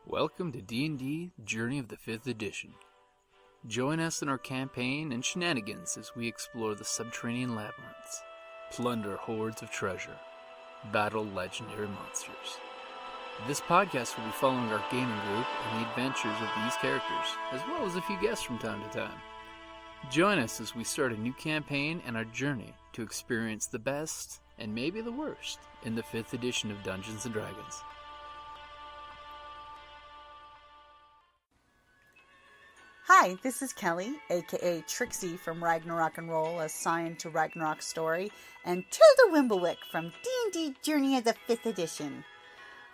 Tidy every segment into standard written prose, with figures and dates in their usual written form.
Welcome to D&D Journey of the 5th Edition. Join us in our campaign and shenanigans as we explore the subterranean labyrinths, plunder hordes of treasure, battle legendary monsters. This podcast will be following our gaming group and the adventures of these characters, as well as a few guests from time to time. Join us as we start a new campaign and our journey to experience the best, and maybe the worst, in the 5th edition of Dungeons & Dragons. Hi, this is Kellie, aka Trixie from Ragnarok and Roll, assigned to Ragnarok's story, and Tilda Wimblewick from D&D Journey of the 5th Edition.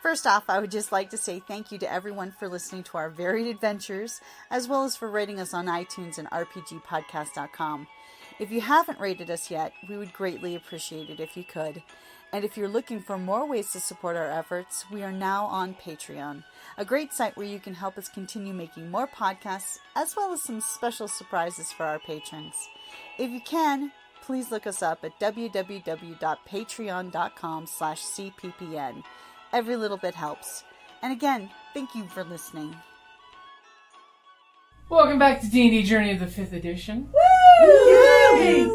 First off, I would just like to say thank you to everyone for listening to our varied adventures, as well as for rating us on iTunes and rpgpodcast.com. If you haven't rated us yet, we would greatly appreciate it if you could. And if you're looking for more ways to support our efforts, we are now on Patreon, a great site where you can help us continue making more podcasts, as well as some special surprises for our patrons. If you can, please look us up at www.patreon.com/cppn. Every little bit helps. And again, thank you for listening. Welcome back to D&D Journey of the 5th Edition. Woo! Yay!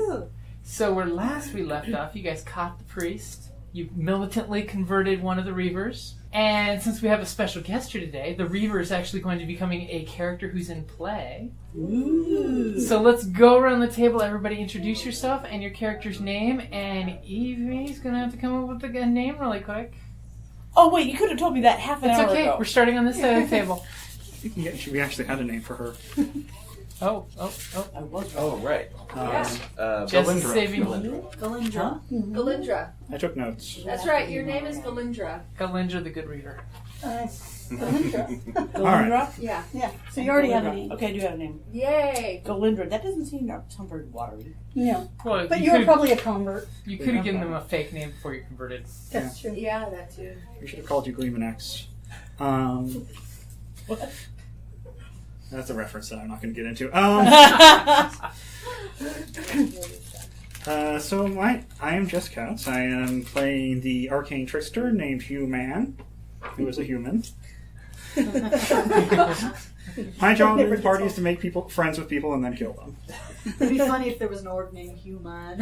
So where last we left off, you guys caught the priest. You militantly converted one of the reavers. And since we have a special guest here today, the reaver is actually going to be becoming a character who's in play. Ooh. So let's go around the table. Everybody introduce yourself and your character's name. And Evie's going to have to come up with a name really quick. Oh, wait, you could have told me that half an hour It's okay. ago. We're starting on this side of the table. We actually had a name for her. Oh. I was Oh, right. Just Galindra. saving Galindra. Galindra. I took notes. That's right, your name is Galindra. Galindra the Good Reaver. Galindra. Alright. Yeah. Yeah. So you already have a name. Okay, I do have a name. Yay. Galindra. That doesn't sound very watery. No, Well, but you were probably a convert. You could have given them a fake name before you converted. That's true. Yeah, that too. We should have called you Gleeman X. What? That's a reference that I'm not going to get into. I am Jess Katz. I am playing the arcane trickster named Hugh Mann, who is a human. My job in the party is to make friends with people and then kill them. It'd be funny if there was an orc named Hugh Mann.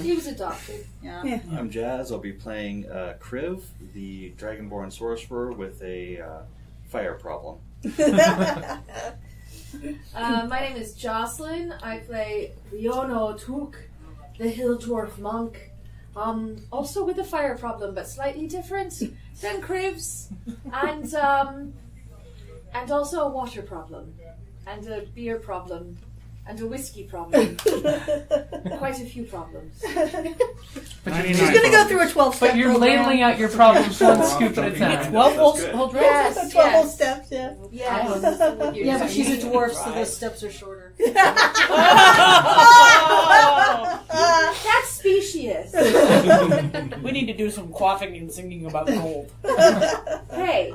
He was adopted. Yeah. I'm Jaaz. I'll be playing Kriv, the Dragonborn sorcerer with a fire problem. My name is Jocelyn. I play Reona O'Tuck, the hill dwarf monk. Also with a fire problem, but slightly different than Kriv's. And also a water problem. And a beer problem. And a whiskey problem. Quite a few problems. But He's going to go through a 12-step But you're program. ladling out your problems one scoop at a time. 12 whole Yes, 12 whole yes. steps, yeah. Yes. Yeah, but she's a dwarf, so those steps are shorter. That's specious. We need to do some quaffing and singing about gold. Hey,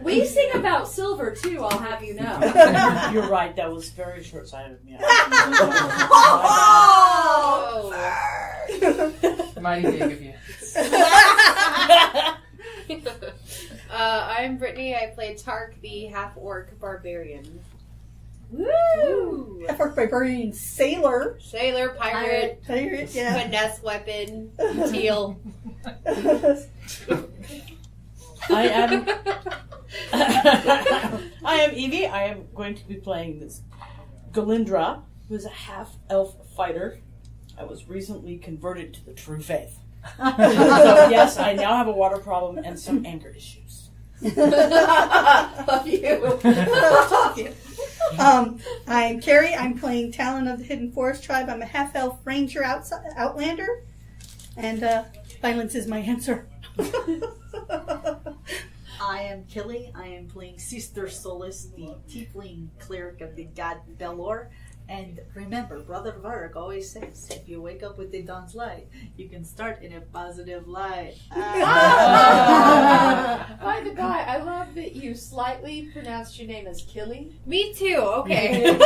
we sing about silver too, I'll have you know. You're right, that was very short-sighted of me. Oh! Mighty big of you. I'm Brittany. I played Tarc, the half-orc barbarian. Woo! Half-orc barbarian sailor. Sailor, pirate, Yeah. finesse weapon, teal. I am Evie. I am going to be playing this Galindra, who is a half-elf fighter. I was recently converted to the true faith. So yes, I now have a water problem and some anger issues. Love you. I'm Kerrie. I'm playing Tallyn of the Hidden Forest Tribe. I'm a half-elf ranger outlander. And violence is my answer. I am Kellie. I am playing Sister Solace, the tiefling cleric of the god Belor. And remember, Brother Varg always says, if you wake up with the dawn's light, you can start in a positive light. By the by, I love that you slightly pronounced your name as Kellie. Me too. Okay.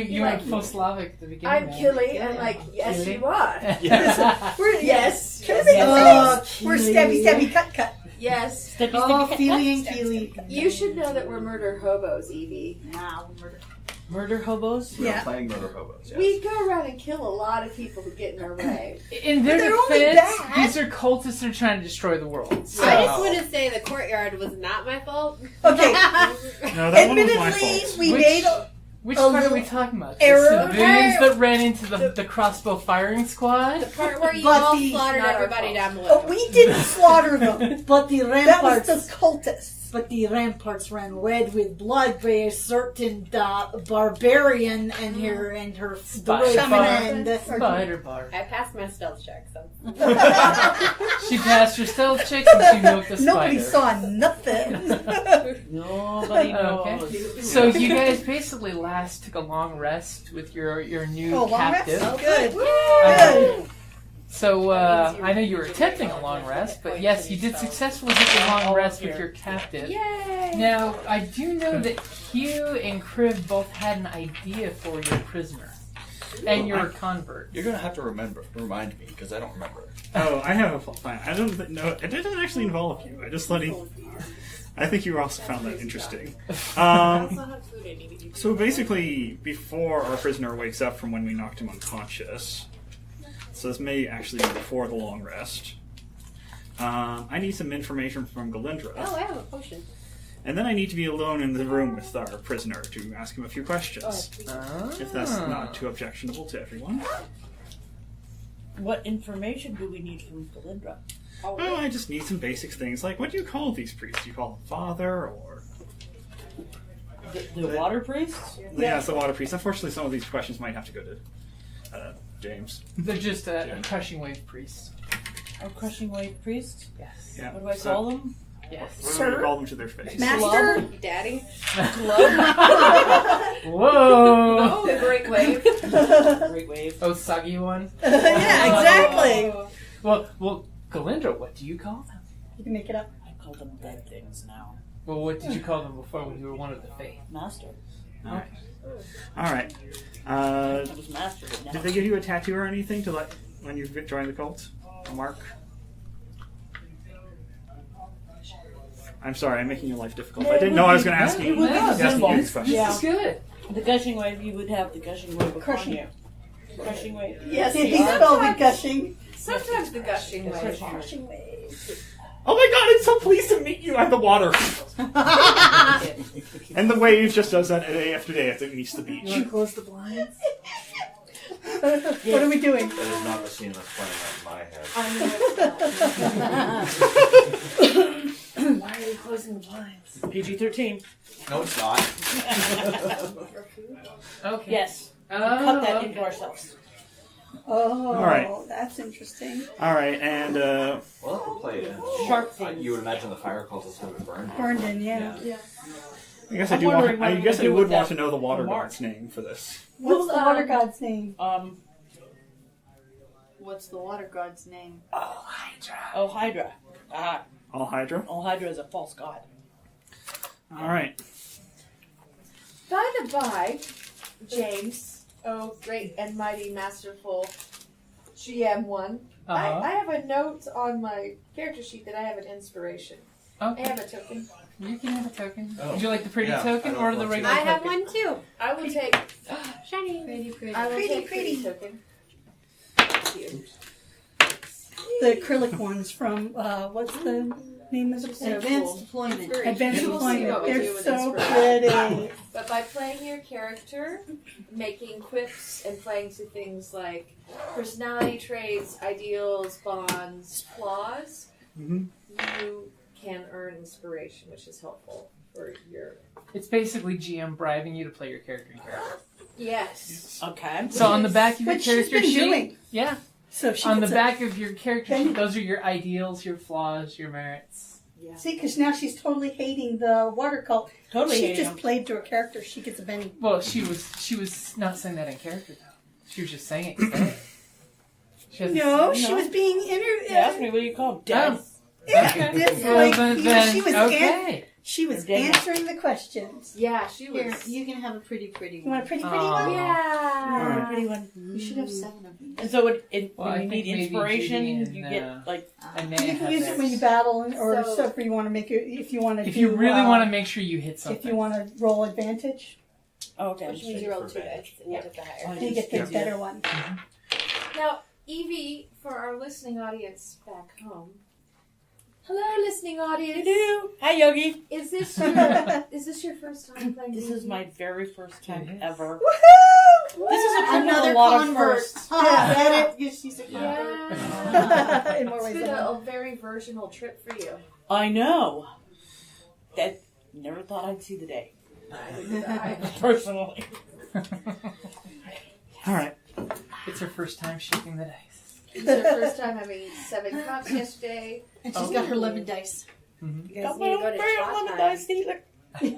You went full Slavic at the beginning. I'm Kellie, and like, yes, Kellie? you are. Yes. We're, Yes. We're stabby, cut. Yes. Sticky, Oh, sticky. Feely and Keely. You should know that we're murder hobos, Evie. Now we murder. Murder hobos? We're Yeah. playing murder hobos. Yes. We go around and kill a lot of people who get in our way. In their they're only defense, bad. these are cultists that are trying to destroy the world. So. I just want to say the courtyard was not my fault. Okay. No, that one was my Admittedly, fault. we Which- made Which A part are little we talking about? error. The civilians that ran into the crossbow firing squad? The part where you But all the- slaughtered not our everybody fault. down below. But we didn't slaughter them. But the That was ramparts. the cultists. But the ramparts ran red with blood by a certain barbarian and her Spider. friend. Spider bar. I passed my stealth check, so. She passed her stealth checks and she milked the spider. Nobody saw nothing. Nobody knows. Okay. So you guys basically last took a long rest with your new Oh, long captive. rest? Good. Good. So I know you were attempting a long rest, but yes, you did successfully get the long rest with your captive. Yay! Now I do know that Hugh and Kriv both had an idea for your prisoner and your convert. You're gonna have to remind me because I don't remember. Oh, I have a plan. I don't know. It didn't actually involve you. I just I think you also found that interesting. So basically, before our prisoner wakes up from when we knocked him unconscious, so this may actually be before the long rest, I need some information from Galindra. Oh, I have a potion. And then I need to be alone in the room with our prisoner to ask him a few questions. If that's not too objectionable to everyone. What information do we need from Galindra? Well, I just need some basic things like, what do you call these priests? Do you call them father or... The water priests? Yeah, it's the water priest. Unfortunately, some of these questions might have to go to James. They're just crushing wave priests. A crushing wave priest? Yes. Yeah. What do I call them? Yes. What do you call them to their face? Master? Daddy? Whoa! Oh, the great wave. Great wave. Oh, soggy one. Yeah, exactly. Well, Galindra, what do you call them? You can make it up. I call them dead things now. Well, what did you call them before when you were one of the faith? Master. Alright. Alright. I was master, but now. Did they give you a tattoo or anything to let when you joined the cult? A mark? I'm sorry, I'm making your life difficult. I didn't know I was going to ask you. It would be the symbol. These questions. Yeah. This is good. The gushing wave, you would have the gushing wave upon Crushing. you. Crushing wave. Yes, He spelled it gushing. Sometimes the gushing wave. Crushing wave. Oh my god, I'm so pleased to meet you! I'm the water. And the wave just does that day after day after it meets the You want beach. to close the blinds? What are we doing? That is not the scene that's playing in my head. Why are you closing the blinds? PG-13. No, it's not. Okay. Yes. Oh, Cut that okay. into ourselves. Oh, Alright. that's interesting. Alright, and Well, if we play it in. Sharp things. You would imagine the fire cultists would have burned. Burned in, yeah. I guess I'm wondering what I we're guess gonna I do would with want that to know the water remark. god's name for this. What's the water god's name? What's the water god's name? Oh, Hydra. Ah, All Hydra? oh, Hydra is a false god. Alright. By the by, James, oh great and mighty masterful GM1, Uh-huh. I have a note on my character sheet that I have an inspiration. I Okay. have a token. You can have a token. Oh. Would you like the pretty Yeah, token I or don't the want to. regular I token? have one too. I will take. Shiny. I will Pretty, take pretty. token. The acrylic ones from, what's the name of the place? Advanced deployment. Advanced You will see what deployment. we do They're with so inspiration. pretty. But by playing your character, making quips, and playing to things like personality traits, ideals, bonds, flaws, Mhm. you can earn inspiration, which is helpful for your. It's basically GM bribing you to play your character in character. Yes. Okay. So on the back of your What she's character been sheet, doing. yeah, So she on the gets a- back of your character Then- sheet, those are your ideals, your flaws, your merits. See, because now she's totally hating the water cult. Totally She hating just them. played to her character. She gets a Benny. Well, she was not saying that in character though. She was just saying it. Instead. She hasn't No, said it. she was being You asked me what do you call them? Dead. Oh. Yeah, Okay. it's Well, like, then, you know, she was okay. She was They're dead. answering the questions. Yeah, she Here, was. you can have a pretty You one. want a pretty one? Yeah. A pretty one. You should have 7 of these. And so Well, I when you think need maybe inspiration, Judy and, you get like And You then can use it when you battle, or stuff where you want to make it. If you want to, if you really want to make sure you hit something. if you want to roll advantage, okay. Which means you roll 2 dice and you get the higher. you get the better one. Now, Evie, for our listening audience back home. Hello, listening audience. Hello. Hi, Yogi. Is this your first time playing? This D&D? is my very first time It is. ever. Woohoo! This is Another a lot of convert. firsts. Yeah, get it? Because she's a convert. Yeah. In more It's ways been than one. a very virginal trip for you. I know. That never thought I'd see the day. Personally. All right. It's her first time shooting the dice. It's her first time having 7 cups yesterday. And she's got her 11 dice. You guys need to go to shot time. dice dealer. Check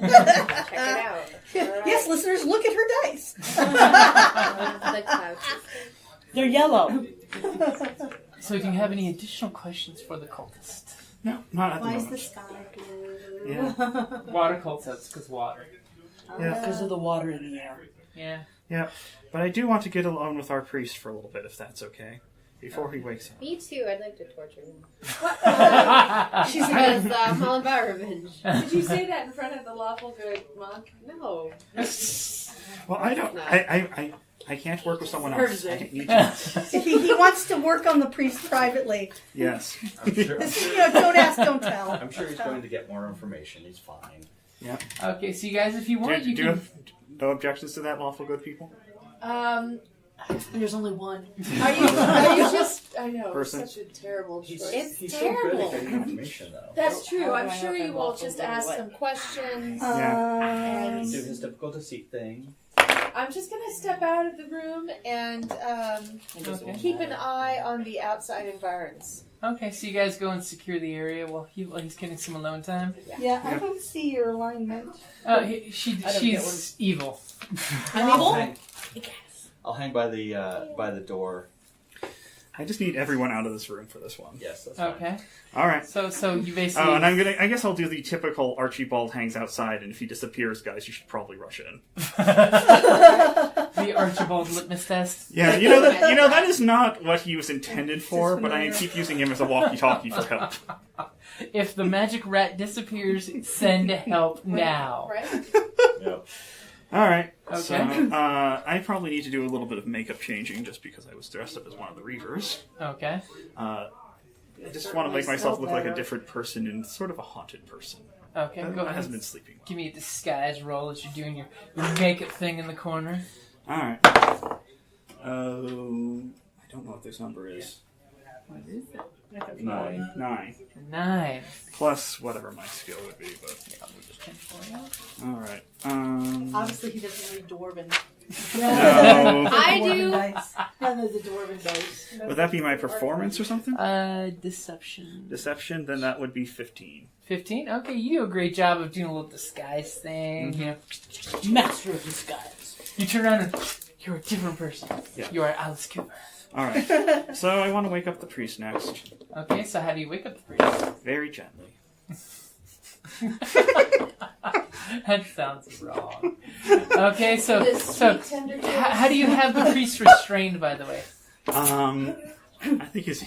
it out. Yes, listeners, look at her dice. The couch. They're yellow. So do you have any additional questions for the cultist? No, not at the Why is moment. the sky blue? Yeah. Water cultists, because water. Yeah. Because of the water in the air. Yeah. Yeah. But I do want to get alone with our priest for a little bit, if that's okay. Before he wakes up. Me too. I'd like to torture him. She's Because I'm all about revenge. Did you say that in front of the lawful good monk? No. Well, I don't. I can't work with someone else. I need to. He wants to work on the priest privately. Yes. I'm sure, Don't ask, don't tell. I'm sure he's going to get more information. He's fine. Yeah. Okay, so you guys, if you want, Do you you can... have no objections to that, lawful good people? There's only one. Are you just? I know. Person. Such a terrible choice. It's He's so terrible. good at getting information, though. That's true. How do I'm I sure have you that will lawful just good ask way? some questions. Um, Do his difficult to seek thing. I'm just gonna step out of the room and Okay. keep an eye on the outside environs. Okay, so you guys go and secure the area while he's getting some alone time. yeah, I don't see your alignment. She's evil. I'm evil? I'll hang by the door. I just need everyone out of this room for this one. Yes, that's fine. Okay. All right. So you basically... Oh, and I guess I'll do the typical Archibald hangs outside, and if he disappears, guys, you should probably rush in. the Archibald litmus test. Yeah, you know that is not what he was intended for, but I keep using him as a walkie-talkie for help. If the magic rat disappears, send help now. Right? Yep. All right. Okay. So I probably need to do a little bit of makeup changing just because I was dressed up as one of the reavers. Okay. I just want to make myself look like a different person and sort of a haunted person. Okay, That go ahead. hasn't been sleeping well. Give me a disguise roll as you're doing your makeup thing in the corner. All right. I don't know what this number is. What is it? 9. 9. Plus whatever my skill would be, but I'll move this 10 for you. all right. Obviously, he doesn't read Dwarven. No. I Dwarven do. dice. None of the Dwarven dice. Would that be my performance or something? Deception. Deception? Then that would be 15. 15? Okay, you do a great job of doing a little disguise thing. You know, Master of disguise. you turn around and you're a different person. Yeah. You are Alice Cooper. All right. So I want to wake up the priest next, Okay, so how do you wake up the priest? very gently. That sounds wrong. Okay, so This sweet, tender how do you have the priest restrained, by the way? I think his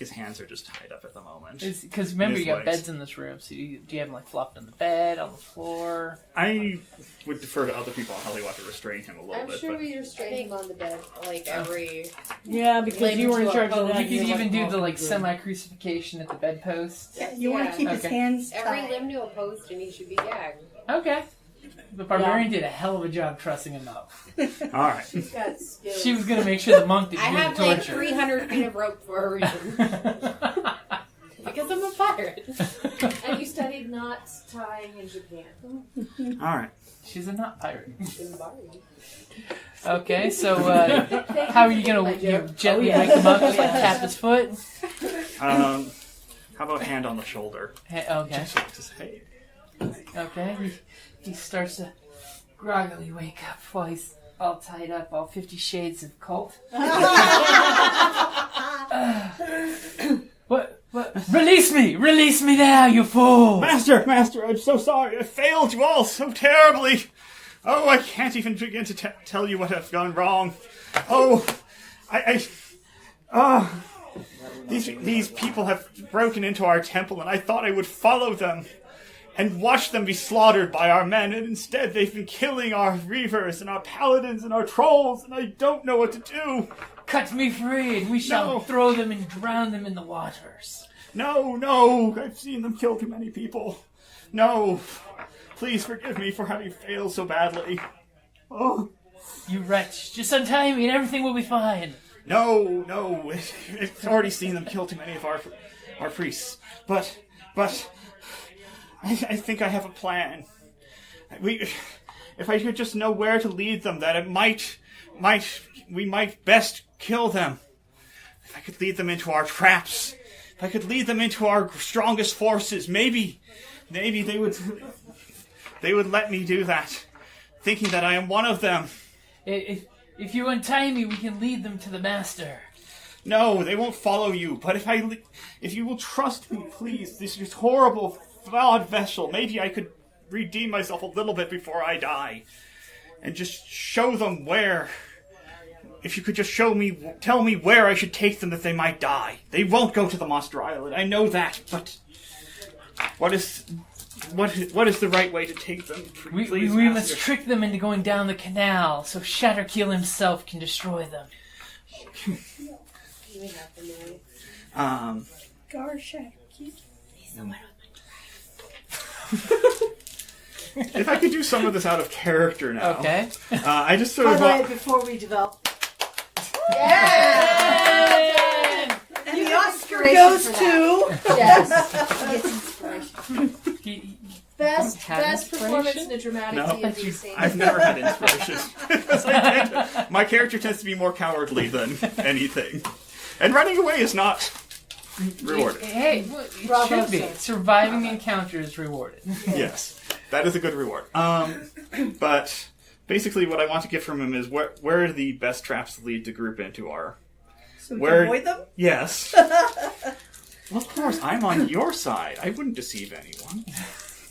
hands are just tied up at the moment. Because remember, His you got legs. beds in this room, so do you have him like flopped on the bed, on the floor? I would defer to other people on how they want to restrain him a little I'm bit. sure But we restrain him on the bed. Like every. Yeah, because Later you were in to a charge of pose. that. You could You're even like, do oh, the like good. semi-crucifixion at the bedpost. You want to keep his Okay. hands Every tied. limb to a post and he should be gagged. Okay. The barbarian did a hell of a job trussing him up. all right. She's got skills. She was going to make sure the monk didn't I do the have like torture. 300 feet of rope for a reason. Because I'm a pirate. And you studied knots tying in Japan. All right. She's a not pirate. In Bari. Okay, so how are you going to gently wake him up, just like tap his foot? How about hand on the shoulder? Okay. Just hey. Okay, he starts to groggily wake up while he's all tied up, all 50 shades of cult. What? Release Release me! Release me now, you fool! Master, I'm so sorry. I failed you all so terribly. Oh, I can't even begin to tell you what has gone wrong. Oh, these people have broken into our temple, and I thought I would follow them and watch them be slaughtered by our men, and instead they've been killing our reavers and our paladins and our trolls, and I don't know what to do. Cut me free, and we shall throw them and drown them in the waters. No, I've seen them kill too many people. No, please forgive me for having failed so badly. Oh. You wretch, just untie me and everything will be fine. No, I've already seen them kill too many of our priests. But I think I have a plan. If I could just know where to lead them, that we might best kill them. If I could lead them into our traps, if I could lead them into our strongest forces, maybe they would let me do that, thinking that I am one of them. If you untie me, we can lead them to the master. No, they won't follow you. But if you will trust me, please, this horrible, flawed vessel, maybe I could redeem myself a little bit before I die, and just show them where. If you could just tell me where I should take them that they might die. They won't go to the Monster Island. I know that, but what is the right way to take them? Please, we must trick them into going down the canal so Shatterkeel himself can destroy them. Gar Shatterkeel. If I could do some of this out of character now. Okay. I just sort of... Highlight before we develop. Yay! And the Oscar Goes to... Yes. He Best had performance inspiration? in a dramatic No. D&D scene. I've never had inspiration. My character tends to be more cowardly than anything. And running away is not rewarded. Hey, it Bravo, should be. sir. Surviving the encounter is rewarded. Yes, that is a good reward. But basically what I want to get from him is where are the best traps to lead the group into are. So we can avoid them? Yes. Well, of course, I'm on your side. I wouldn't deceive anyone.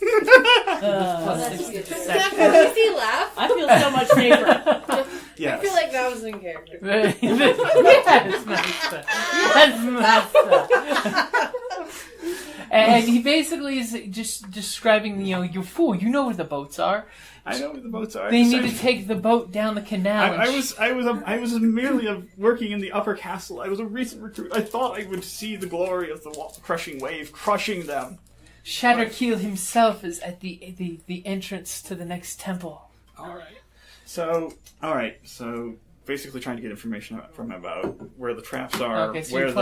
Plus 6 Did deception. you see laugh? I feel so much safer. Yes. I feel like that was in character. Yes, master. Yes, master. And he basically is just describing, you fool, you know where the boats are. I know where the boats are. They need to take the boat down the canal. I was merely working in the upper castle. I was a recent recruit. I thought I would see the glory of the crushing wave, crushing them. Shatterkeel himself is at the entrance to the next temple. All right. So basically trying to get information from him about where the traps are. Okay, so where you're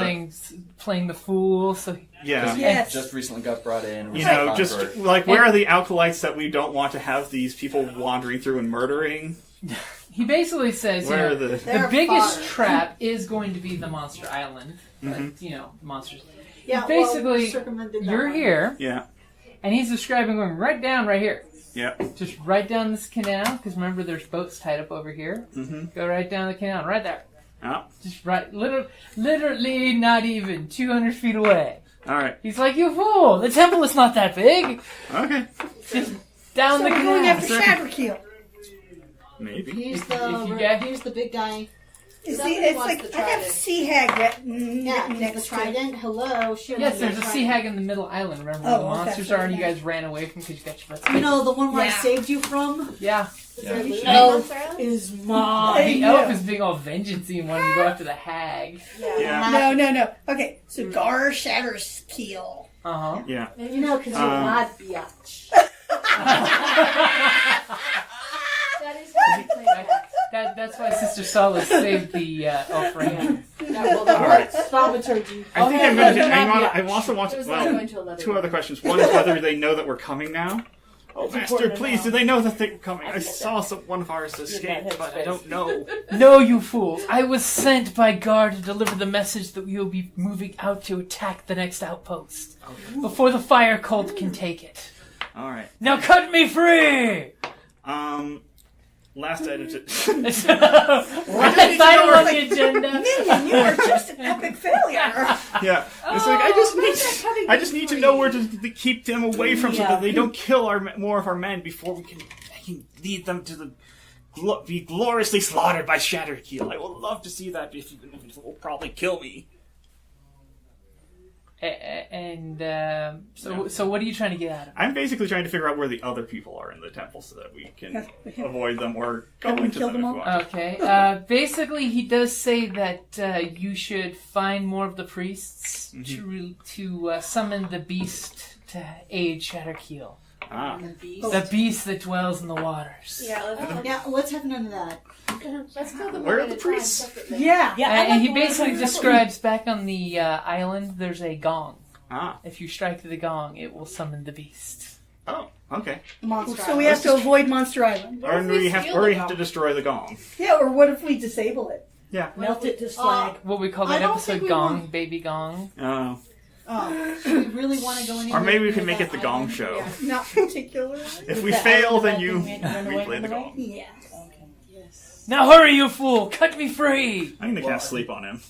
playing the fool. So yeah. Yes. Just recently got brought in. You know, just like where are the alkalites that we don't want to have these people wandering through and murdering? he basically says, Where are the biggest trap is going to be the Monster Island. But, monsters. Yeah, Basically, circumvented that you're one. here, Yeah. and he's describing going right down right here. Yeah. Just right down this canal, because remember there's boats tied up over here. Mm-hmm. Go right down the canal, right there. Oh. Just right, literally not even 200 feet away. All right. He's like, you fool! The temple is not that big! Okay. Just down So the we're canal. going after Shatterkeel. Maybe. He's If the big guy. Somebody wants the I have trident. Sea Hag Yeah, next the to trident. Hello. Yes, there's a sea hag in the middle island. Remember where the Oh, okay. monsters are and you guys ran away from because you got your butts You know, the one where I Yeah. saved you from? Yeah. Elf is mine. The elf is being all vengeance-y and wanting to go after the hag. Yeah. No. Okay, so Gar Shatterkeel. Uh-huh. Yeah. Maybe no, because you're mad biatch. That is what you play back. That's why Sister Solace saved the elf ring. Yeah, well, the word thaumaturgy. I think I'm going to. I also want It was to. like Well, going to a leather two other questions. One is whether they know that we're coming now. Oh, Master, important to please, know. do they know that they're coming? I saw one of ours escape, but I don't know. No, you fools. I was sent by Gar to deliver the message that we will be moving out to attack the next outpost. Before the fire cult can take it. All right. Now cut me free! Last item. Last item on the agenda. Minion, you are just an epic epic failure. Yeah, it's like I just need to know where to keep them away from, so that they don't kill more of our men before I can lead them to be gloriously slaughtered by Shatterkeel. I would love to see that, even if it will probably kill me. So what are you trying to get out of it? I'm basically trying to figure out where the other people are in the temple so that we can avoid them or go into them if we want. Okay. Basically, he does say that you should find more of the priests to summon the beast to aid Shatterkeel. The beast that dwells in the waters. Yeah, let's have none of that. Let's kill them Where one are the at a time priests? separately. Yeah. And he basically describes back on the island, there's a gong. If you strike the gong, it will summon the beast. Oh, okay. So we have to avoid Monster Island. Or we have to destroy the gong. Yeah, or what if we disable it? Yeah. Melt it to slag. What we call that episode Gong, Baby Gong. Oh. Do we really want to go anywhere? Or maybe we can make it the Gong Show. Yeah. Not particularly. If we fail, then you replay the Gong. Yeah. Now hurry, you fool! Cut me free! I'm gonna cast sleep on him.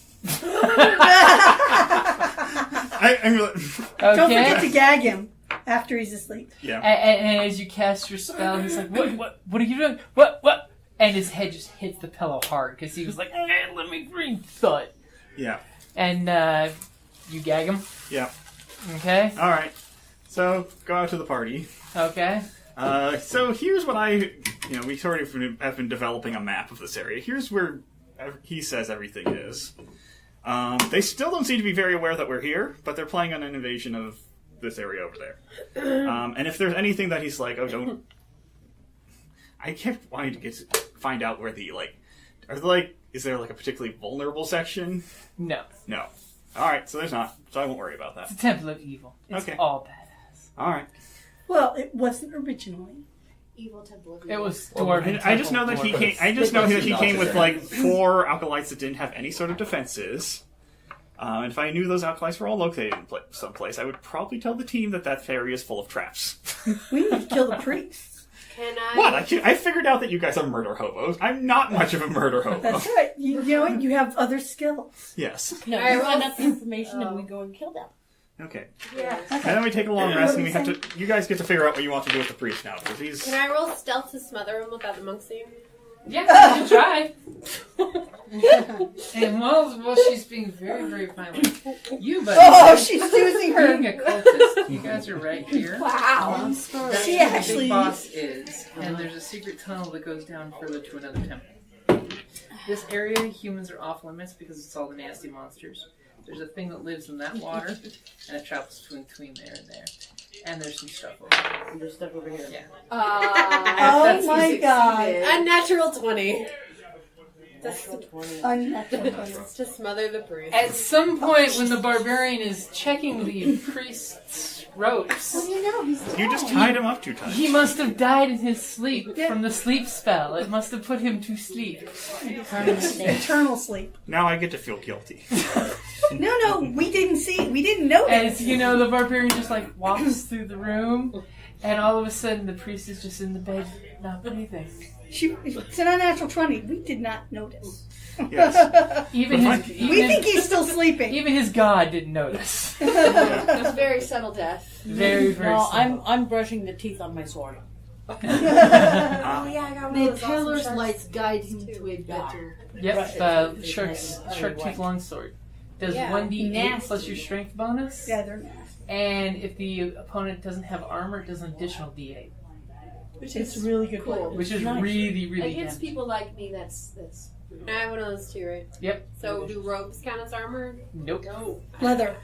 Don't forget to gag him after he's asleep. Yeah. And as you cast your spell, he's like, what are you doing? What? And his head just hits the pillow hard because he was like, let me breathe, thud. Yeah. And you gag him. Yeah. Okay. All right. So go out to the party. Okay. So here's what we sort of have been developing a map of this area. Here's where he says everything is. They still don't seem to be very aware that we're here, but they're planning on an invasion of this area over there. And if there's anything that he's like, don't... I kept wanting to find out where is there like a particularly vulnerable section? No. Alright, so there's not. So I won't worry about that. It's a temple of evil. It's all badass. Alright. Well, it wasn't originally. Evil temple of evil. It was dwarven. I just know that he came. I just know that he came with like 4 alkalites that didn't have any sort of defenses. And if I knew those alkalites were all located in someplace, I would probably tell the team that area is full of traps. We need to kill the priests. Can I? What? I figured out that you guys are murder hobos. I'm not much of a murder hobo. That's right. You know what? You have other skills. Yes. No, you find out the information and we go and kill them. Okay. Yeah. And then we take a long rest, and we have to. You guys get to figure out what you want to do with the priest now, because he's. Can I roll stealth to smother him without the monks seeing? Yeah, you can try. And while she's being very, very violent, you, buddy. Oh, she's using her. Being a cultist, you guys are right here. Wow. That's She where actually- the big boss is, and there's a secret tunnel that goes down further to another temple. This area, humans are off limits because it's all the nasty monsters. There's a thing that lives in that water, and it travels between there and there. And there's some stuff over here. And there's stuff over here. Yeah. Oh my god. Unnatural 20. Unnatural. To smother the priest. At some point, when the barbarian is checking the priest's ropes, You just tied him up too tight. he must have died in his sleep from the sleep spell. It must have put him to sleep. Eternal sleep. Now I get to feel guilty. No, we didn't know As this. you know, the barbarian just like walks through the room, and all of a sudden the priest is just in the bed, not breathing. It's an unnatural 20. We did not notice. Yes. Even We think he's still sleeping. even his god didn't notice. It was very subtle death. Very, very. No, subtle. I'm brushing the teeth on my sword. Oh yeah, I got one May of those awesome Taylor's sharks. lights guide him to a better. Yep, shark tooth longsword. Does Yeah, 1d8 plus your strength bonus. Yeah, they're nasty. And if the opponent doesn't have armor, it does an additional d8. Which It's is really good. Cool. Which is Nice. really, really Against good. people like me, that's. I have one of those too, right? Yep. So do robes count as armor? Nope. No. leather.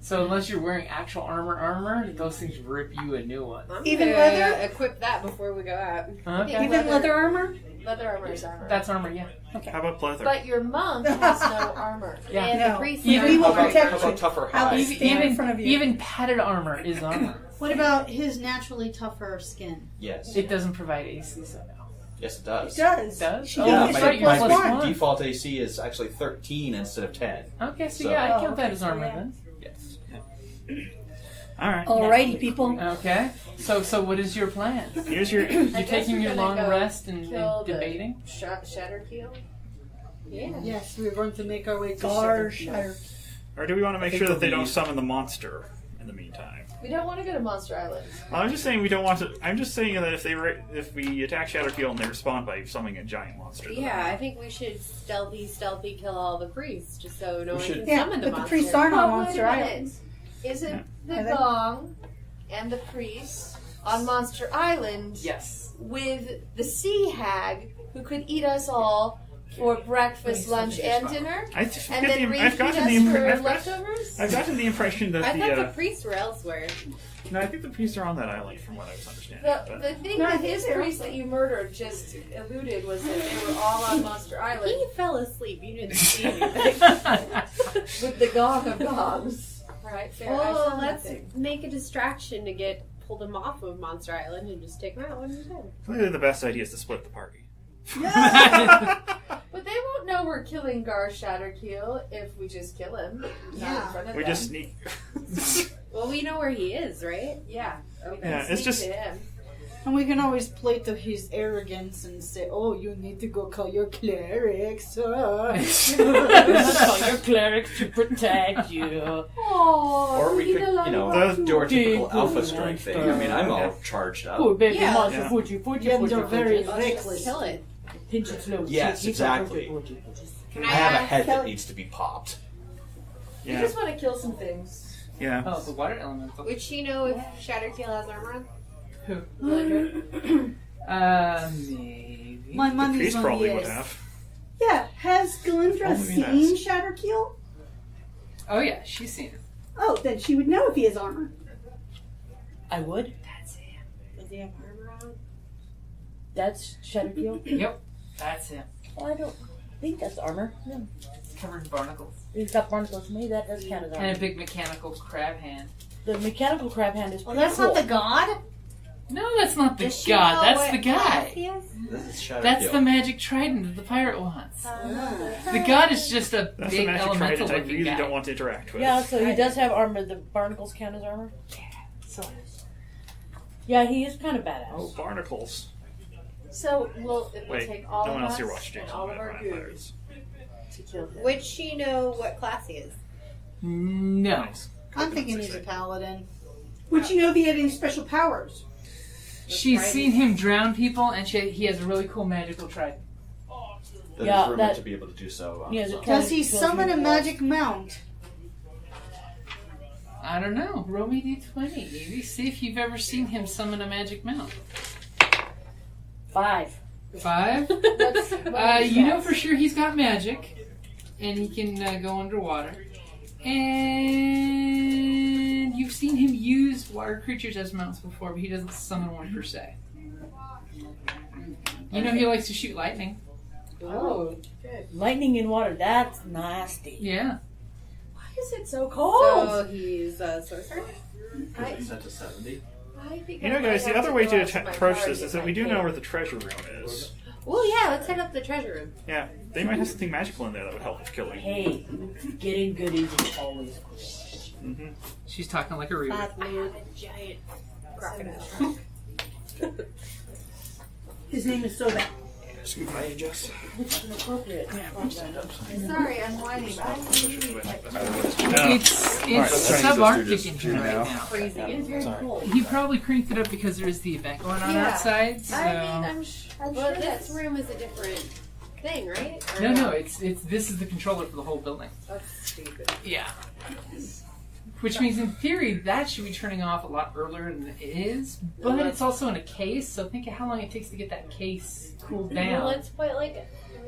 So unless you're wearing actual armor, those things rip you a new one. I'm Even gonna leather? Equip that before we go out. Okay. Even leather armor? Leather armor is armor. That's armor, yeah. How about pleather? But your monk has no armor. Yeah. And No. the priest Even- We will How protect about you. tougher I'll hide? stand in front of you. Even padded armor is armor. What about his naturally tougher skin? Yes. It doesn't provide AC, so no. Yes, it does. It does. Does? She Oh, Yeah, gets that's my, right, you're plus plus one. one. default AC is actually 13 instead of 10. Okay, so So- yeah, I count Oh, that okay, as so armor yeah. then. Yes. Alright. Alrighty, people. Okay. So what is your plan? Here's your. You're guess taking we're your gonna long go rest and kill the- debating? Shatterkeel? Yeah. Yes, we're going to make our way to Gar Shatterkeel. Shire. Or do we want to make think sure that they it'll don't be- summon the monster in the meantime? We don't want to go to Monster Island. I'm just saying we don't want to. I'm just saying that if we attack Shadowkeel and they respond by summoning a giant monster. Yeah, I think we should stealthy kill all the priests, just so no one should- can Yeah, summon the but the monster. priests aren't on Oh, wait a Monster minute. Island. Is it the Are they? gong and the priest on Monster Island Yes. with the sea hag who could eat us all for breakfast, lunch, and dinner? I just And get then the, reheat I've gotten us the for impre- leftovers? I've gotten the impression that I thought the the priests were elsewhere. no, I think the priests are on that island from what I was understanding. The, but- the thing No, I that think his they're- priest that you murdered just alluded was that they were all on Monster Island He fell asleep. You didn't see anything. with the gong of gongs. Right? Fair. I Well, saw let's nothing. make a distraction to pull them off of Monster Island and just take them out one at a time. Clearly, the best idea is to split the party. But they won't know we're killing Gar Shadowkeel if we just kill him. Not in front of We them. just sneak. Well, we know where he is, right? Yeah. We can Yeah, it's sneak just- to him. And we can always play to his arrogance and say, "Oh, you need to go call your clerics." Call your clerics to protect you. Oh, Or we could, do our typical Big alpha good strike thing. I monster. mean, I'm all charged up. Poor baby Yeah. monster, Yeah. Fuji. Yeah, they're very Let's just reckless. kill it. Pinch it slow. Yes, exactly. Can I have a ask head that Kellie- needs to be popped. You Yeah, just want to kill some things. yeah. Oh, the water elemental. Would she know if Shadowkeel has armor on? Who? Glendra? Maybe. My The money's priest on probably yes. would have. Yeah, has Galindra Oh, maybe seen Shadowkeel? Oh yeah, she's seen it. Oh, then she would know if he has armor. I would. That's him. Does he have armor on? That's Shadowkeel. Yep, that's him. Well, I don't think that's armor. No. It's covered in barnacles. He's got barnacles. Maybe that does count as And a armor. big mechanical crab hand. The mechanical crab hand is Well, pretty that's cool. not the god. No, that's not the Does she god. know That's what the class guy. he is? This is Shadowkeel. That's the magic trident that the pirate wants. Uh, The god is just a That's the big magic elemental trident I looking really guy. don't want to interact with. Yeah, so he does have armor. The barnacles count as armor. So, Yeah, he is kind of badass. Oh, barnacles. So it will Wait, take all no one of else us here watched and Jason all of our Vampire goons Pirates. to kill him. Would she know what class he is? no. Nice. I'm thinking he's a paladin. Would you know if he had any special powers? She's Trident. seen him drown people, and he has a really cool magical trident. That Yeah, is rumored that- to be able to do so. Yeah, the so- trident Does he kills summon you a with magic mount? I don't know. Roll me d20. Maybe see if you've ever seen him summon a magic mount. 5. 5. You know for sure he's got magic, and he can go underwater. And you've seen him use water creatures as mounts before, but he doesn't summon one per se. You know he likes to shoot lightning. Oh, good. Lightning in water. That's nasty. Yeah. Why is it so cold? So he's a sorcerer? I, Set to 70. I think You know, I might guys, the have other to way go to out my approach car this and is get that we my do know kid. where the treasure room is. Well, yeah, let's head up the treasure room. Yeah, they might have something magical in there that would help with killing. Hey, getting goodies is always cool. Mm-hmm. She's talking like a reaver. I have a giant crocodile. His name is Sobek. Scoop by you, Jess. It's inappropriate. Sorry, I'm whining, but I need like It's let's subarctic in do here now. right now. Crazy. It's very cold. He probably cranked it up because there is the event going on Yeah. outside. So. I mean, I'm Well, sure this that's room is a different thing, right? Or No, it's this is the controller for the whole building. That's stupid. Yeah. Which means in theory that should be turning off a lot earlier than it is, but it's also in a case, so think of how long it takes to get that case cooled Well, down. let's put we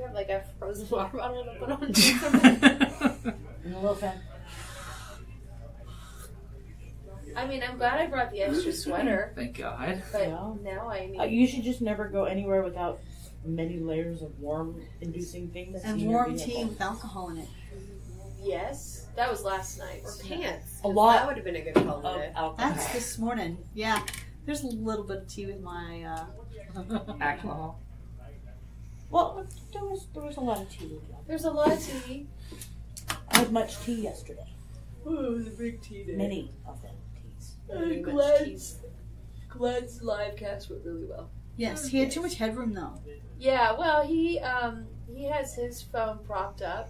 have like a frozen water bottle to put on something. And a little fan. I mean, I'm glad I brought the extra sweater, Thank God. but Yeah. now I need. You should just never go anywhere without many layers of warm-inducing things. And in your warm vehicle. tea with alcohol in it. Yes, that was last night. Or pants. A lot That would have been a good call of today. alcohol. That's this morning. Yeah. There's a little bit of tea with my, Alcohol. Well, there was a lot of tea. There's a lot of tea. I had much tea yesterday. Oh, it was a big tea day. Many of them teas. I'm Glad's live cast went really well. yes, he had too much headroom though. Yeah, well, he has his phone propped up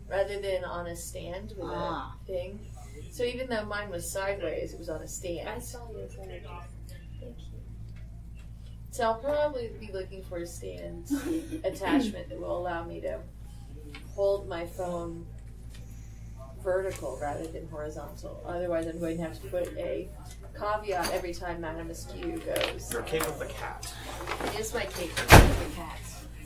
rather than on a stand with a thing. So even though mine was sideways, it was on a stand. I saw your Thank you. So I'll probably be looking for a stand attachment that will allow me to hold my phone vertical rather than horizontal. Otherwise, I'm going to have to put a caveat every time Madame Askew goes. Your cake with the cat. It's my cake with the cat.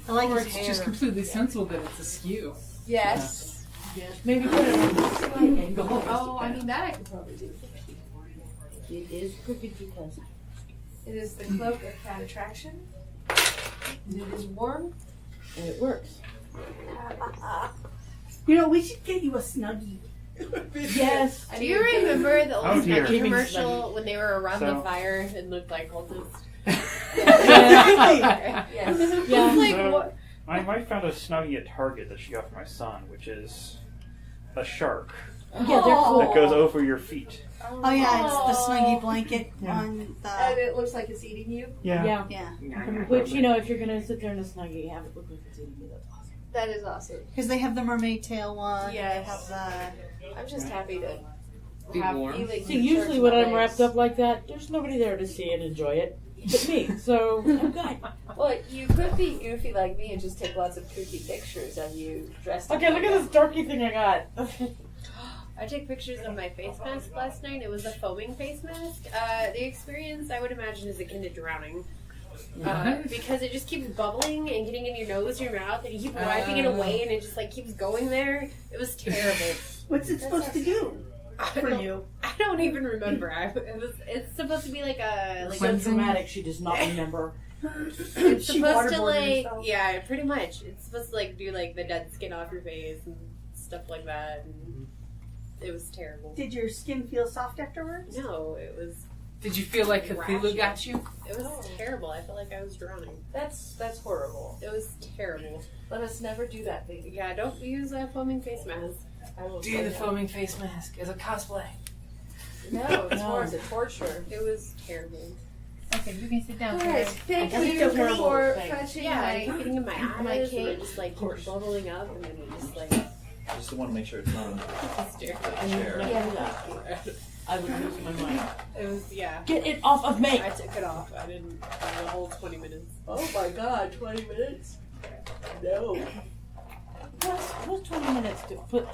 I like Or his it's hair. just completely sensible that it's askew. Yes. Yes, maybe put it on the slight angle. Oh, I mean, that I could probably do. It is crooked because It is the cloak of cat attraction. And it is warm. and it works. You know, we should get you a Snuggie. Yes. I Do you remember the Oh, old dear. Snuggie commercial when they were around the So- fire and looked like cultists? Yes. Yeah. Like, So- what? My wife found a Snuggie at Target that she got for my son, which is a shark Yeah, they're cool. that goes over your feet. Oh yeah, it's the Snuggie blanket Yeah. on And the. it looks like it's eating you. Yeah. Yeah, Which, you know, if you're gonna sit there in a Snuggie, have it look like it's eating you. That's awesome. That is awesome. because they have the mermaid tail one. Yes. They have the. I'm just happy to Be have warm. feeling. See, usually when I'm wrapped up like that, there's nobody there to see and enjoy it but me. So I'm good. Well, you could be goofy like me and just take lots of kooky pictures of you dressed. Okay, look at this darky thing I got. I took pictures of my face mask last night. It was a foaming face mask. The experience, I would imagine, is akin to drowning. Because it just keeps bubbling and getting in your nose and your mouth, and you keep wiping it away, and it just like keeps going there. It was terrible. What's it supposed to do for you? I don't even remember. It's supposed to be like a So Cleansing? dramatic, she does not remember. It's She supposed to waterboarded like herself. yeah, pretty much. It's supposed to like do like the dead skin off your face and stuff like that. And it was terrible. Did your skin feel soft afterwards? No, it was Did you feel like Cthulhu got you? terrible. I felt like I was drowning. That's horrible. It was terrible. Let us never do that thing again. Yeah, don't use a foaming face mask. I will Do say the that. foaming face mask as a cosplay. No, it's No. more as a torture. It was terrible. Okay, you can sit down. Alright, Kerrie. thank I you feel terrible for thing. fetching Yeah, my it kept getting in my eyes. my and cake. it just like kept bubbling up, and then it just like Just want to make sure it's not on hysterical. the chair. I would lose my mind. It was Get it off of me! I took it off. I didn't for the whole 20 minutes. Oh my god, 20 minutes? No. What's 20 minutes to put?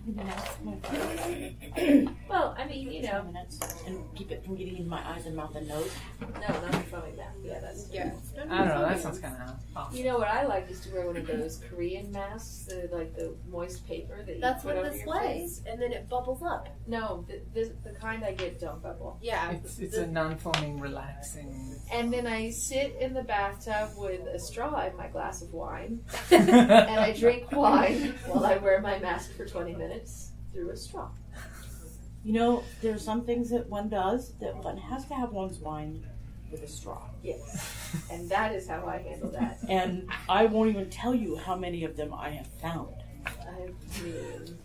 I'm gonna ask my face. Well, I mean, you 20 know. minutes and keep it from getting in my eyes and mouth and nose. No, not the foaming bath. Yeah, that's Yeah. I don't know, that sounds kind of awesome. You know what I like is to wear one of those Korean masks, like the moist paper that you That's put what over this your was, face. and then it bubbles up. No, the kind I get don't bubble. Yeah, It's a non-foaming, relaxing. And then I sit in the bathtub with a straw in my glass of wine, and I drink wine while I wear my mask for 20 minutes through a straw. You know, there are some things that one does that one has to have one's wine with a straw. Yes. And that is how I handle that. And I won't even tell you how many of them I have found. I mean,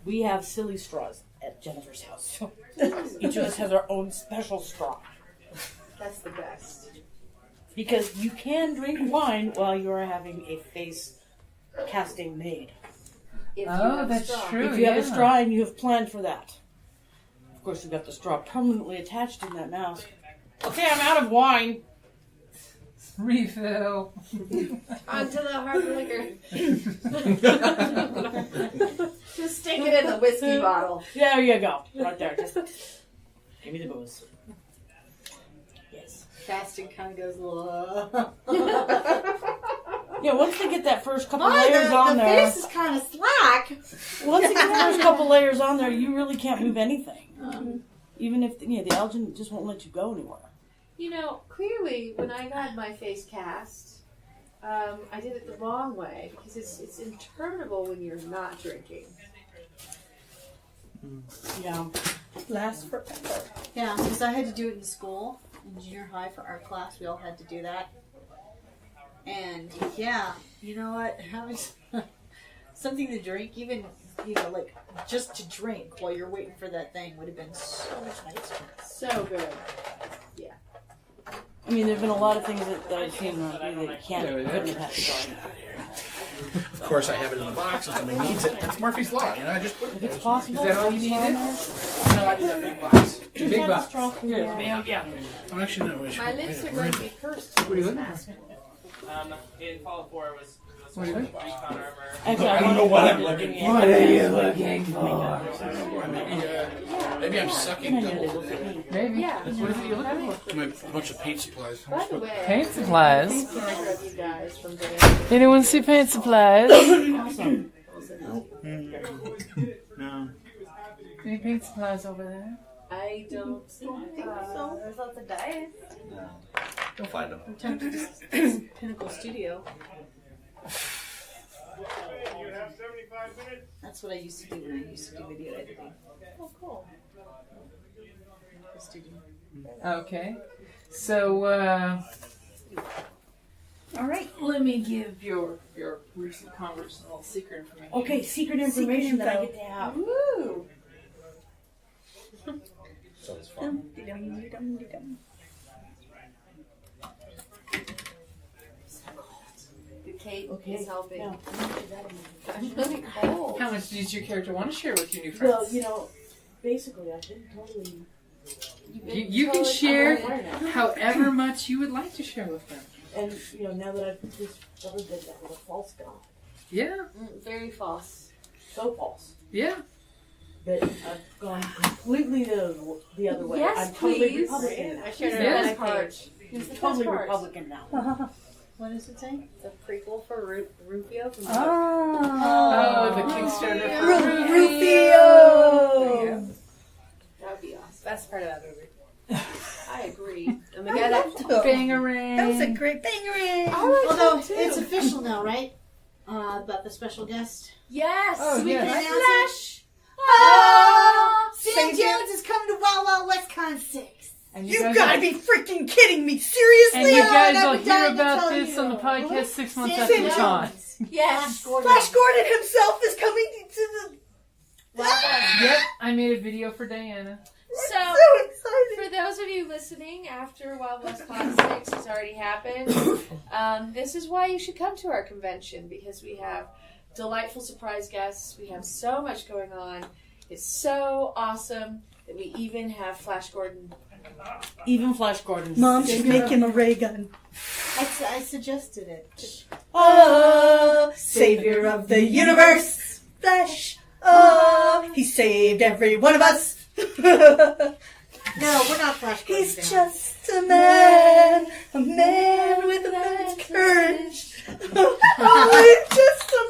We have silly straws at Jennifer's house. Each of us has our own special straw. that's the best. Because you can drink wine while you are having a face casting made. If you Oh, have a that's straw. true. If you have a yeah. straw and you have planned for that. Of course, you've got the straw permanently attached in that mask. Okay, I'm out of wine. Refill. onto the hard liquor. Just stick it in the whiskey bottle. There you go. Right there. Just give me the booze. Yes. Casting kind of goes a little. Yeah, once they get that first couple layers the on there. face is kind of slack. Once they get the first couple layers on there, you really can't move anything. Even if the Elgin just won't let you go anywhere. You know, clearly, when I got my face cast, I did it the wrong way because it's interminable when you're not drinking. Yeah. Lasts forever. Yeah, because I had to do it in school, in junior high for art class. We all had to do that. And yeah, you know what? Having something to drink, even like just to drink while you're waiting for that thing, would have been so much nicer. So good. I mean, there have been a lot of things that I've seen that you can't Yeah, couldn't have had straw. course, I have it in the box if somebody needs it. That's Murphy's Law, I just put it there. Is that all you needed? No, I need that big box. Big box. Yeah. Oh, actually, no. My lips are going to be cursed. What are you looking for? In Fallout 4 was What are you looking for? recon armor. I don't know what I'm looking for. What are you looking for? Maybe I'm sucking double. Maybe. Yeah. What is it you're looking for? A bunch of paint supplies. By the way, Paint supplies. I grab you guys from there. Anyone see paint supplies? Awesome. No. Any paint supplies over there? I don't think so. There's lots of dice. No. You'll find them. I'm tempted to Pinnacle Studio. That's what I used to do when I used to do video editing. Oh, cool. Studio. Okay. So, All right. let me give your recent converse a little secret information. Okay, secret information that I get to have. Woo! So it's fun. The cake Okay, is helping. yeah. I'm really cold. How much does your character want to share with your new friends? Well, you know, basically, I've been totally. You can share however much you would like to share with them. And, you know, now that I've discovered that that was a false god. Yeah. Very false. So false. Yeah. That I've gone completely the other way. Yes, I'm totally please. Republican. I shared it Yeah. on my Best part. page. It's the Totally best part. Republican now. What does it say? It's a prequel for Rufio from Oh, Oh. the Kickstarter for Rufio! That would be awesome. best part of that movie. I agree. And the guy that Bangarang. That was a great bangerang. Although it's official now, right? About the special guest. Yes. Oh, we yes. can announce it. Oh, Sam Jones is coming to Wild Wild West Con 6. And You guys gotta will- be freaking kidding me! Seriously? And you guys I've will been hear dying to about tell this you. on the podcast 6 months Sam after the Jones. con. Yes. Flash Gordon himself is coming to the... Yep, I made a video for Diana. So, So excited! for those of you listening, after Wild West Con 6 has already happened, this is why you should come to our convention, because we have delightful surprise guests. We have so much going on. It's so awesome that we even have Flash Gordon. Even Flash Gordon. Mom should make him a ray gun. I suggested it. Oh, savior of the universe, Flash. Oh, he saved every one of us. No, we're not Flash Gordon. He's just a man with a man's courage. Oh, he's just a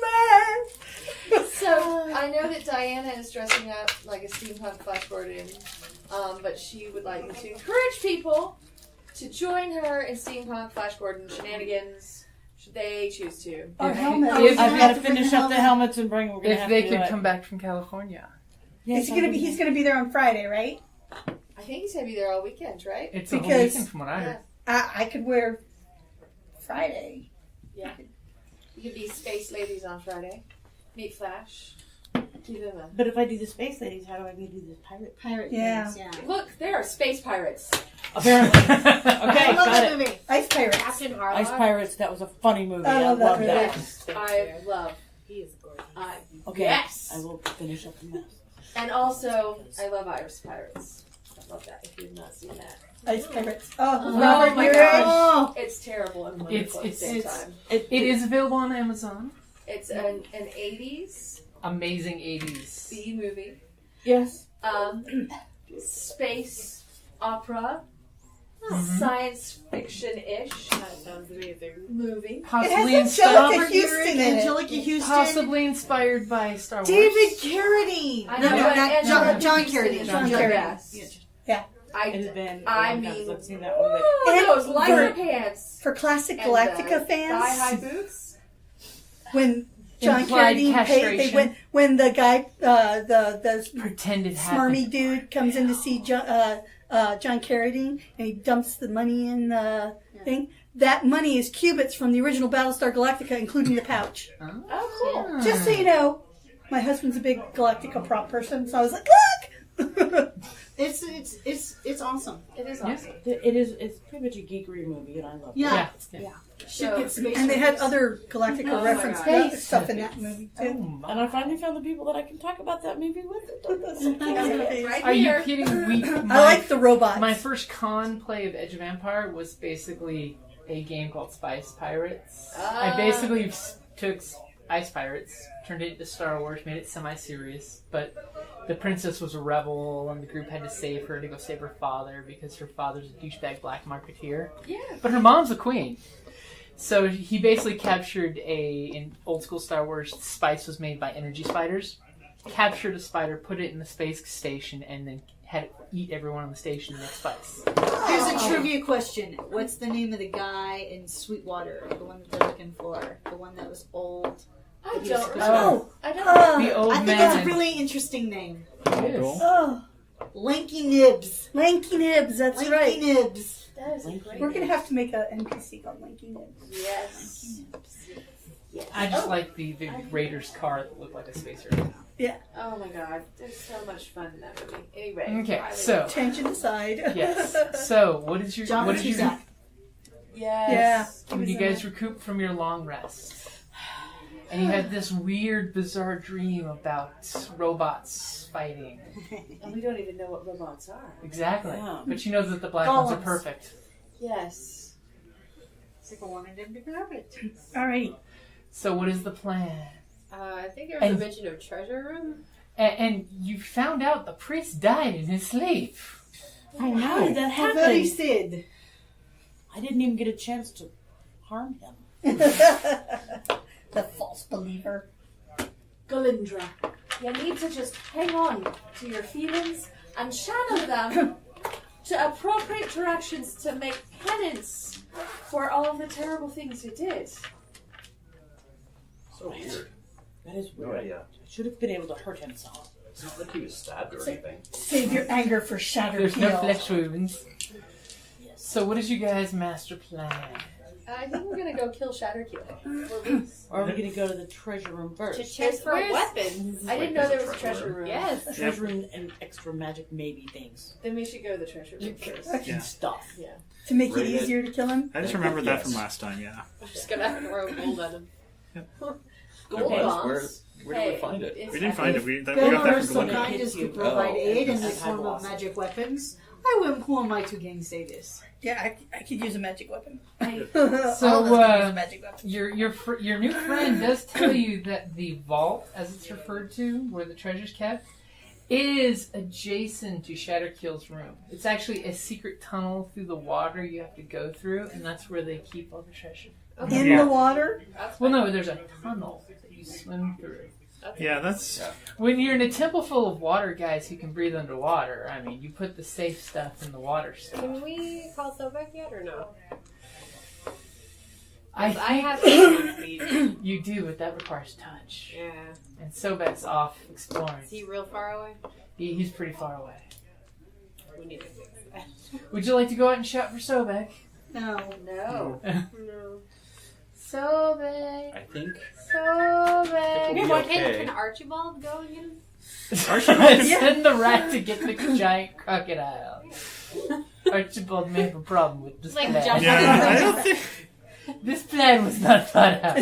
man. So, I know that Diana is dressing up like a steampunk Flash Gordon, but she would like me to encourage people to join her in steampunk Flash Gordon shenanigans, should they choose to. Our If- helmet. if- I've got to finish up the helmets and bring. We're gonna If have they to do could it. come back from California. Yes, He's gonna be there on Friday, right? I think he's going to be there all weekend, right? It's a whole Because- weekend from what I heard. I could wear Friday. Yeah. You could be space ladies on Friday. Meet Flash. Give him a... But if I do the space ladies, how do I do the pirate? Yeah. things, yeah. Look, there are space pirates. Apparently. Okay, I love got that it. movie. Ice Pirates. Captain Harlock. Ice Pirates. That was a funny movie. I I love love that that. Yes, I love. He is gorgeous. Okay. Yes. I will finish up the mess. And also, I love Iris Pirates. I love that. If you've not seen that, Ice Pirates. Oh, Oh Robert my Urich. gosh. It's terrible and wonderful at the same It's- time. It is available on Amazon. It's an 80s Amazing 80s. B movie. Yes. Space opera. Mhm. Science fiction-ish That sounds amazing. movie. It Possibly has Angelica inspired. Houston in it. Angelica Houston. Possibly inspired by Star Wars. David Carradine. I No, know, no, but not Angelica John Houston Carradine. is John the Carradine. best. Yeah. And then I because mean, I've seen that one. But ooh, those For- lycra pants. For classic And Galactica thigh-high fans, boots. when John Implied Carradine castration. when the guy the Pretended smarmy happened. dude comes in to see John Carradine and he dumps the money in the thing. That money is cubits from the original Battlestar Galactica, including the pouch. Oh, cool. Just so you know, my husband's a big Galactica prop person, so I was like, look. It's awesome. It is awesome. It's pretty much a geekery movie, and I love it. Yeah. So, And they had other Galactica reference stuff in that movie too. And I finally found the people that I can talk about that movie with. right Are here. you kidding? I like the robots. My first con play of Edge of Empire was basically a game called Spice Pirates. I basically took Ice Pirates, turned it into Star Wars, made it semi-serious, but the princess was a rebel, and the group had to save her to go save her father because her father's a douchebag black marketeer. Yeah. But her mom's a queen. So he basically captured in old school Star Wars, spice was made by energy spiders. Captured a spider, put it in the space station, and then had it eat everyone on the station and make spice. Here's a trivia question. What's the name of the guy in Sweetwater? The one that they're looking for? The one that was old? I don't know. Oh. I don't know. The old I think man. that's a really interesting name. It is. Oh, Lanky Nibs. Lanky Nibs, that's Lanky right. Nibs. That is a great We're going name. to have to make an NPC called Lanky Nibs. Yes. Yes. I just like the Raiders car that looked like a spacer. Oh my god, there's so much fun in that movie. Anyway. Okay, so Tangent aside. yes. So what is your John, what what's is your your Yes. when you guys recoup from your long rest? And you had this weird, bizarre dream about robots fighting. And we don't even know what robots are. Exactly. Yeah. But you know that the black ones are Golems. perfect. Yes. It's like I wanted him to grab it. Alright. So what is the plan? I think there was And- a mention of treasure room. And you found out the priest died in his sleep. I know. That How about he happened. Sid? I didn't even get a chance to harm him. The false believer. Galindra, you need to just hang on to your feelings and channel them to appropriate directions to make penance for all of the terrible things you did. So weird. That is No weird. idea. I should have been able to hurt him some. It's not like he was stabbed or anything. Save your anger for Shattered There's no Heel. flesh wounds. So what is your guys' master plan? I think we're gonna go kill Shatterkill. Or are we going to go to the treasure room first? To check for Where's- weapons. I didn't know there was a treasure room. Yes. Treasure room and extra magic maybe things. Then we should go to the treasure room first. Yeah. Stuff. Yeah. To make it Rated. easier to kill him. I just remembered that Yes. from last time, yeah. I'm just gonna throw gold at him. Gold Where bombs. did we find it? We didn't find it. We got Bill that are from so Glinda. kind as to you. provide aid in the I've form of lost it. magic weapons. Who am I to gainsay this? Yeah, I could use a magic weapon. So, All of us could use a magic weapon. Your new friend does tell you that the vault, as it's referred to, where the treasure's kept, is adjacent to Shatterkill's room. It's actually a secret tunnel through the water you have to go through, and that's where they keep all the treasure. In Yeah. the water? Well, no, there's a tunnel that you swim through. Yeah, that's... When you're in a temple full of water guys who can breathe underwater, I mean, you put the safe stuff in the water stuff. Can we call Sobek yet or no? I I have some speed. You do, but that requires touch. Yeah. And Sobek's off exploring. Is he real far away? He's pretty far away. We need to fix that. Would you like to go out and shout for Sobek? No. No. No. Sobek! I think Sobek! It'll be okay. Can Archibald go and get him? Send the rat to get the giant crocodile. Archibald may have a problem with this Like plan. jump Yeah, I don't think... This plan was not thought out.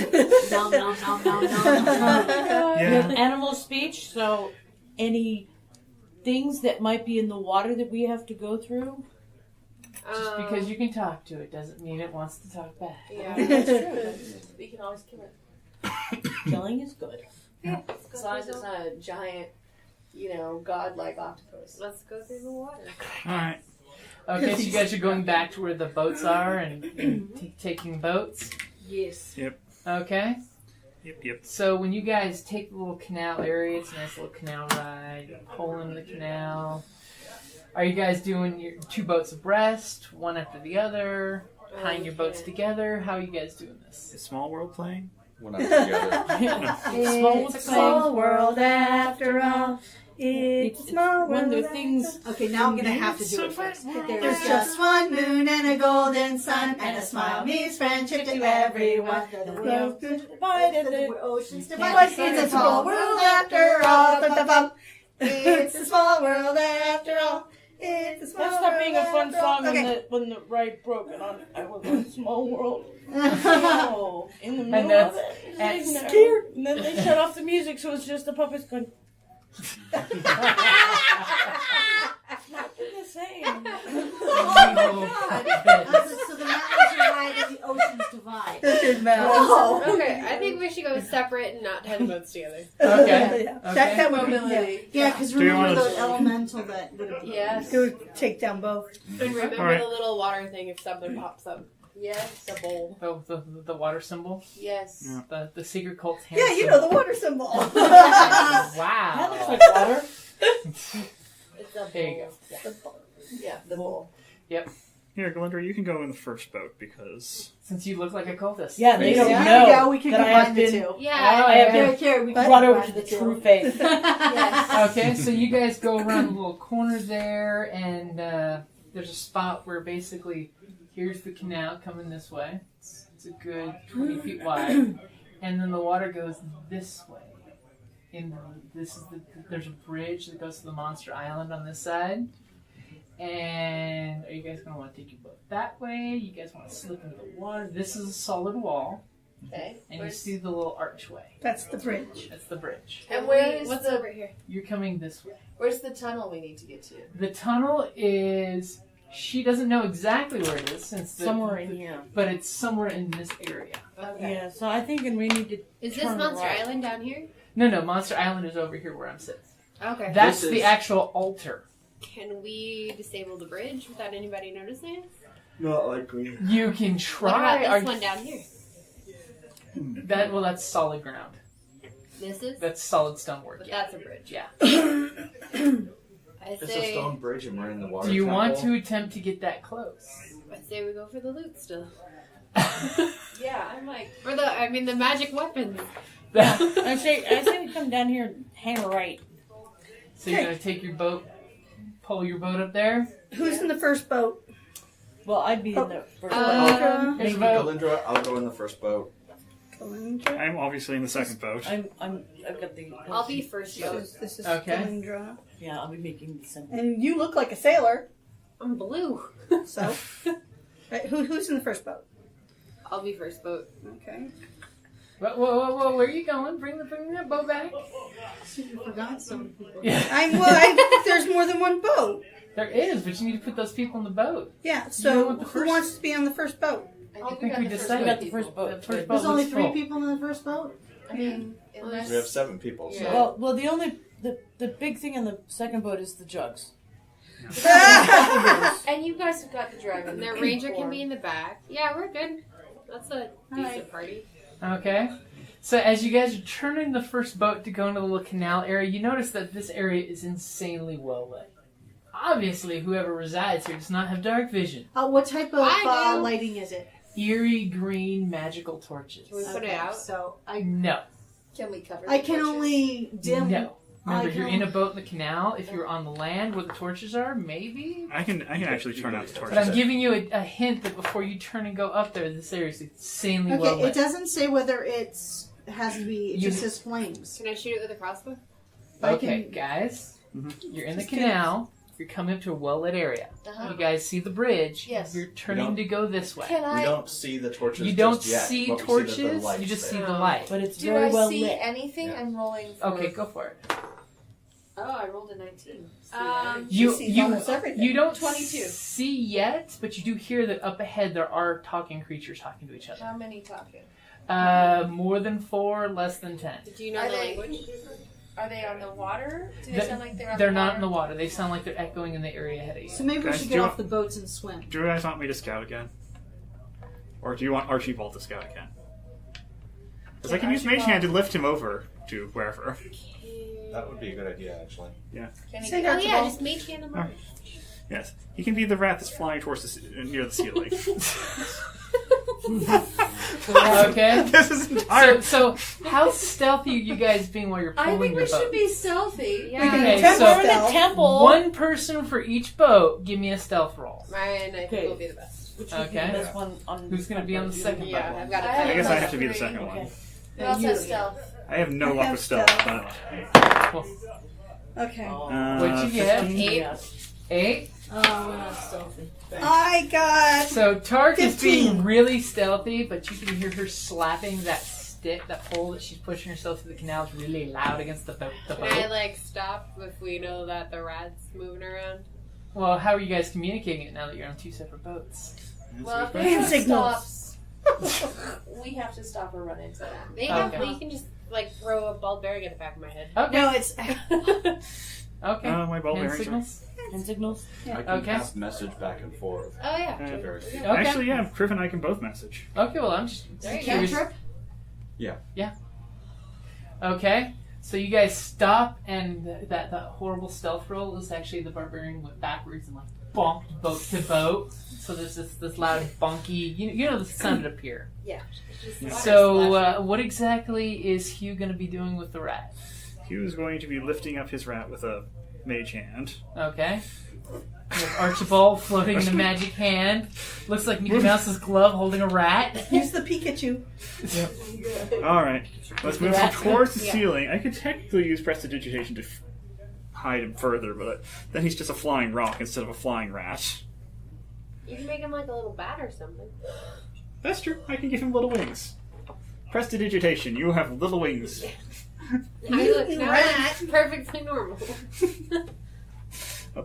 No. We have Yeah. animal speech, so any things that might be in the water that we have to go through? Just because you can talk to it doesn't mean it wants to talk back. Yeah, that's true. We can always kill it. Killing is good. As long as it's not a giant, godlike octopus. Let's go through the water. Alright. Okay, so you guys are going back to where the boats are and taking boats? Yes. Okay. Yep. So when you guys take the little canal area, it's a nice little canal ride, you pull into the canal. Are you guys doing your 2 boats abreast, one after the other, tying your boats together? How are you guys doing this? Is Small World playing? we're not together. It's a small world after all. It's a small world. When the after things. Okay, now I'm gonna have to do it first. There's just one moon and a golden sun, and a smile means friendship to everyone. The world's divided, the ocean's divided. It's a small world after all. It's a small world after all. It's a small That's world not being a fun after all. song Okay. when the ride broke and I was in a small world. Oh, in the middle that's- of it. and- Scared. And then they shut off the music, so it's just the puppets going. It's not the same. So the mountains divide and the oceans divide. Good mouth. Oh. Okay, I think we should go separate and not have the boats together. Okay. Yeah. Okay. That would be, yeah. Mobility. Yeah, because Do you remember want the elemental that would have Yes. It would take down both. And remember Alright. the little water thing if something pops up. Yes. The bowl. Oh, the water symbol? Yes. Yeah. The secret cult's hand Yeah, you know, symbol. the water symbol. That looks Wow. like water. It's a There you bowl. Yeah, the bowl. Here, Galindra, you can go in the first boat because Since you look like a cultist. Yeah, they don't There know you go, we can that I have combine the been two. Yeah. I have been Here, we can brought over combine to the two. true faith. Yes. Okay, so you guys go around the little corner there, and there's a spot where basically here's the canal coming this way. It's a good 20 feet wide, and then the water goes this way. There's a bridge that goes to the monster island on this side. And are you guys gonna want to take your boat that way? You guys want to slip into the water? This is a solid wall, Okay. and you see the little archway. That's the bridge. That's the bridge. And where is What's the over here? You're coming this way. where's the tunnel we need to get to? The tunnel is. She doesn't know exactly where it is since Somewhere in here. but it's somewhere in this area. Okay. Yeah, so I think we need to. Is this turn Monster right. Island down here? No, Monster Island is over here where I'm sitting. Okay. That's This the is- actual altar. Can we disable the bridge without anybody noticing? Not likely. You can What try. about this one down here? That's solid ground. This is? That's solid stonework. But Yeah. that's a bridge. Yeah. I It's a say, stone bridge and we're in the water. Do you want temple. to attempt to get that close? I say we go for the loot still. Yeah, I'm like, Or the magic weapons. I say we come down here and hang right. So you're gonna take your boat, pull your boat up there. Who's in the first boat? Well, I'd be in the first Galindra. Here's Maybe your boat. Galindra, I'll go in the first boat. Galindra. I'm obviously in the second boat. I've got the. I'll be first boat. This is Okay. Galindra. Yeah, I'll be making the symbol. And you look like a sailor, I'm blue. so. Right, who's in the first boat? I'll be first boat. Okay. Whoa, where are you going? Bring that boat back. You forgot some people. Yeah. There's more than one boat. There is, but you need to put those people in the boat. Yeah, You so want the who first- wants to be on the first boat? I think we decided. We got the first boat. The first boat There's only looks 3 full. people in the first boat? I mean, unless We have 7 people, so. Yeah. Well, the only the big thing in the second boat is the jugs. and you guys have got the dragon. And their ranger can be in the back. Yeah, we're good. That's a decent Alright. party. Okay. So as you guys are turning the first boat to go into the little canal area, you notice that this area is insanely well lit. Obviously, whoever resides here does not have dark vision. What type of I do. lighting is it? Eerie green magical torches. Can we put it out? So No. Can we cover? I the can torches? only dim. No. Remember, I you're can- in a boat in the canal. If you're on the land where the torches are, maybe. I can actually turn out the torches. But I'm giving you a hint that before you turn and go up there, this area is insanely well Okay, it lit. doesn't say whether it has to be. It You- just says flames. Can I shoot it with a crossbow? I Okay, can- guys, Mhm. you're in the canal. You're coming up to a well-lit area. Uh-huh. You guys see the bridge. Yes. You're turning to go this way. Can We I? don't see the torches. You don't just yet, see but we torches. the lights You just there. see the light. But it's Do very I well see lit. anything? Yeah. I'm rolling. For, Okay, go for it. Oh, I rolled a 19. You see almost everything. you don't 22. see yet, but you do hear that up ahead there are talking creatures talking to each other. How many talking? More than 4, less than 10. Do you know Are the they- language? Are they on the water? Do they They're- sound like they're on They're the not water? in the water. They sound like they're echoing in the area ahead of you. So maybe we Guys, should do get you off want- the boats and swim. Do you guys want me to scout again? Or do you want Archibald to scout again? Because I can use Mage Hand to lift him over to wherever. That would be a good idea, actually. Can he Send get- Oh yeah, Archibald. just mage hand them over. Yes. He can be the rat that's flying towards near the ceiling. Okay. This is entire. So how stealthy are you guys being while you're I pulling think your we boat? should be stealthy. Yeah. Okay, Temple so We're in the stealth. temple. one person for each boat. Give me a stealth roll. Mine, I think, Okay. will be the best. Which would be Okay. the best one on Who's gonna be on the second boat? Yeah, I've got I a have I guess I plus have to be the 3. second Okay. one. Who else has stealth? I have no I luck have with stealth, stealth. but Well, Okay. What'd you get? 15? 8? Oh, we're not stealthy. I got. So Tarc is 15. being really stealthy, but you can hear her slapping that stick, that pole that she's pushing herself through the canals really loud against the boat. Can I stop if we know that the rat's moving around? Well, how are you guys communicating it now that you're on 2 separate boats? Well, if Hand it signals. stops, we have to stop or run into that. Maybe Okay. you can just throw a ball bearing at the back of my head. Okay. No, it's. Okay. My ball Hand bearings signals? Hand signals? I can Okay. pass message back and forth. Oh yeah. To various people. Okay. Actually, yeah, Kriv and I can both message. Okay, well, I'm just There you go. curious. Cantrip? Yeah. Okay. So you guys stop, and that horrible stealth roll is actually the barbarian went backwards and bonked boat to boat. So there's this loud bonky. You know the sound up here. Yeah. So what exactly is Hugh going to be doing with the rat? Hugh is going to be lifting up his rat with a mage hand. Okay. With Archibald floating in the magic hand. Looks like Mickey Mouse's glove holding a rat. Use the Pikachu. Alright, let's move him towards the ceiling. I could technically use prestidigitation to hide him further, but then he's just a flying rock instead of a flying rat. You can make him like a little bat or something. That's true, I can give him little wings. Prestidigitation, you have little wings. Now that's perfectly normal.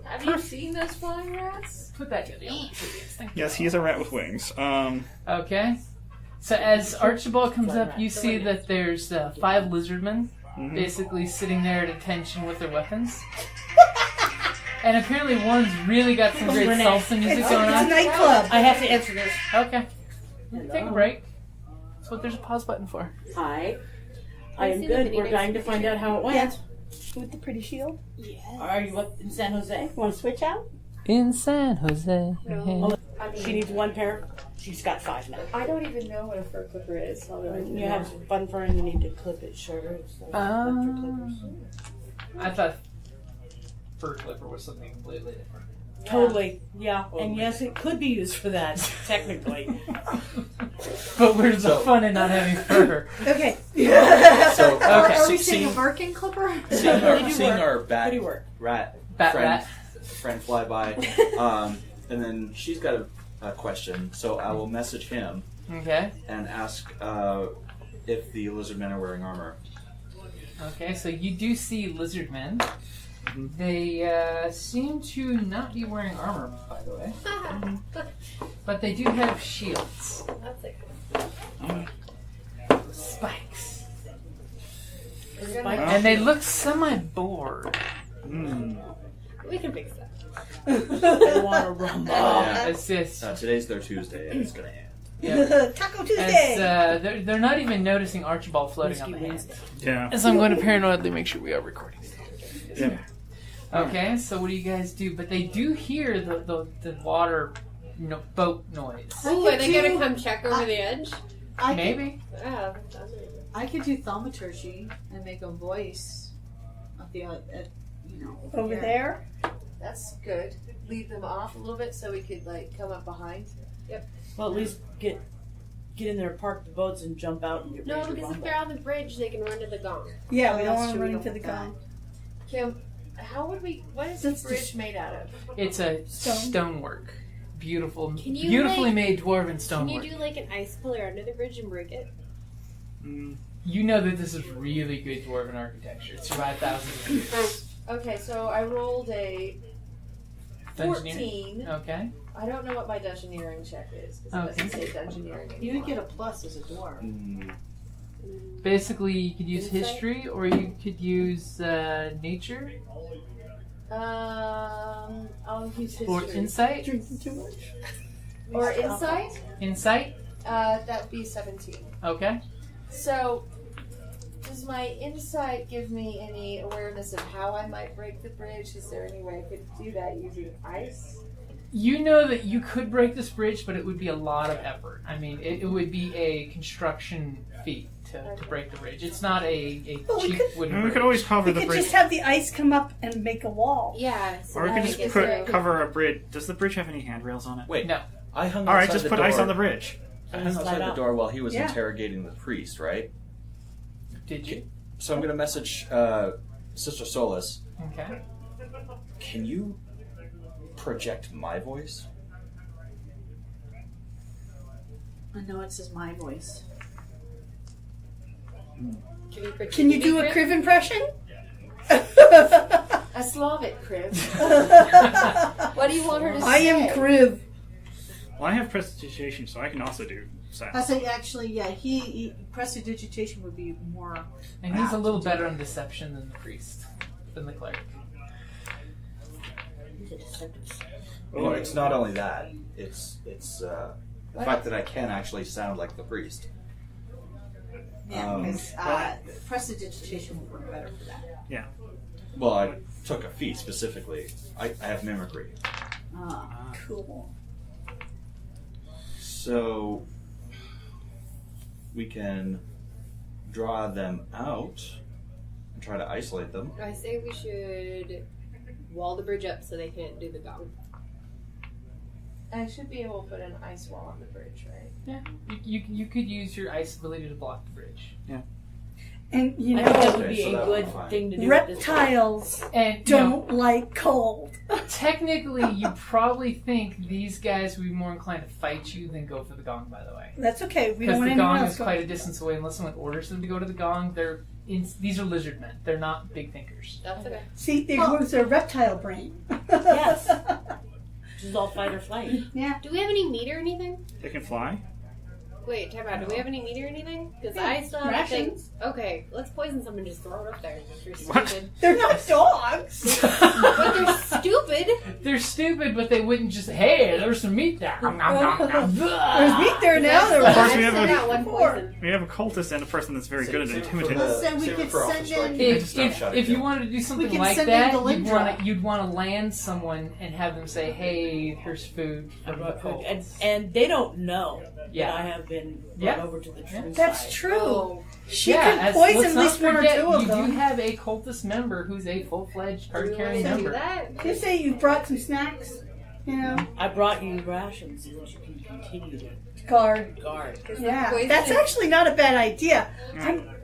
Have you seen those flying rats? Put that in the old thing. Yes, he is a rat with wings. Okay. So as Archibald comes up, you see that there's 5 lizardmen basically sitting there at attention with their weapons. And apparently one's really got some great salsa music going It's a on. nightclub. I have to answer this. Okay. Take a break. That's what there's a pause button for. Hi. I I've am seen the good. video We're dying to next find picture. out how it went. With the pretty shield. Are you up in San Jose? Want to switch out? In San Jose. She needs 1 pair. She's got 5 now. I don't even know what a fur clipper is. You have fun fur and you need to clip it shorter. So electric clippers. I thought fur clipper was something completely different. Totally. Yeah. And yes, it could be used for that, technically. But where's the fun in not having fur? Okay. So, Are we seeing, saying a Birkin clipper? seeing our bat Pretty work. rat Bat friend, rat. friend fly by, and then she's got a question, so I will message him Okay. and ask if the lizard men are wearing armor. Okay, so you do see lizard men. They seem to not be wearing armor, by the way. But they do have shields. That's it. Spikes. Spike. And they look semi-bored. We can fix that. I want to rumble. Yeah. It's just... Today's their Tuesday, and it's gonna end. Taco It's, Tuesday. they're not even noticing Archibald floating on the hand. Yeah. And so I'm going to paranoidly make sure we are recording. Yeah. Okay, so what do you guys do? But they do hear the water boat noise. Ooh, are they gonna come check over the edge? Maybe. Yeah. I could do thaumaturgy and make a voice of the, Over there. That's good. Leave them off a little bit so we could come up behind. Yep. Well, at least get in there, park the boats, and jump out and get No, ready to because if rumble. they're on the bridge, they can run to the gong. Yeah, we don't that's want to true, run we into don't the want gong. Kim, what is this bridge made out of? It's a stonework. Beautifully you, made dwarven Can stonework. you do an ice pillar under the bridge and break it? You know that this is really good dwarven architecture. It survived thousands of years. Okay, so I rolled a 14. Okay. I don't know what my dungeoneering check is because it doesn't say dungeoneering. You would get a plus as a dwarf. Basically, you could use Insight? history or you could use nature I'll use history. or insight. Drinking too much. Or insight? Insight. That would be 17. Okay. So, does my insight give me any awareness of how I might break the bridge? Is there any way I could do that using ice? You know that you could break this bridge, but it would be a lot of effort. I mean, it would be a construction feat to break the bridge. It's not a But we cheap could- wooden We bridge. could always cover We the could bridge. just have the ice come up and make a wall. Yeah. So Or we that could makes just it- cover a bridge. Does the bridge have any handrails on it? Wait, No. I hung Alright, outside just the put door. ice on the bridge. I hung outside the out. door while he was Yeah. interrogating the priest, right? Did you? So I'm going to message Sister Solace Okay. Can you project my voice? No, it says my voice. Can you do a Kriv impression? A Slavic Kriv. What do you want her to say? I am Kriv. Well, I have prestidigitation, so I can also do I sound. say actually, yeah, he prestidigitation would be more. And he's a little better on deception than the priest, than the cleric. Well, it's not only that. It's the fact that I can actually sound like the priest. Yeah, because prestidigitation would work better for that. Yeah. Well, I took a feat specifically. I have mimicry. Cool. So we can draw them out and try to isolate them. I say we should wall the bridge up so they can't do the gong. I should be able to put an ice wall on the bridge, right? Yeah. You could use your ice ability to block the bridge. Yeah. And you I think that know, would be so a that good would be fine. thing to do. at this point. reptiles And don't like cold. technically, you probably think these guys would be more inclined to fight you than go for the gong. By the way, That's okay. We because don't want the anyone gong else is going. quite a distance away. Unless someone orders them to go to the gong, these are lizard men. They're not big thinkers. That's okay. See, there goes their reptile brain. Yes. This is all fight or flight. Yeah. Do we have any meat or anything? They can fly. Wait, time out. Do we have any meat or anything? Because Yeah, I still have rations. things. Okay, let's poison someone and just throw it up there. You're What? stupid. They're not dogs. But they're stupid. They're stupid, but they wouldn't just, hey, there's some meat there. There's meat there now. There Of course, was we have Send out one before. poison. We have a cultist and a person that's very good at intimidating. So we could send in- If you wanted to do something can like send in that, Galindra. you'd want to land someone and have them say, "Hey, here's food from the cult." And they don't know Yeah. that I have been brought Yeah. over to the true That's side. true. Oh, She Yeah, could poison let's at not least one or forget, two of you them. do have a cultist member who's a full-fledged do we want card-carrying to do member. that? You say you brought some snacks, you know, I brought you rations so that you can continue to guard. guard. Yeah, Poison that's is- actually not a bad idea.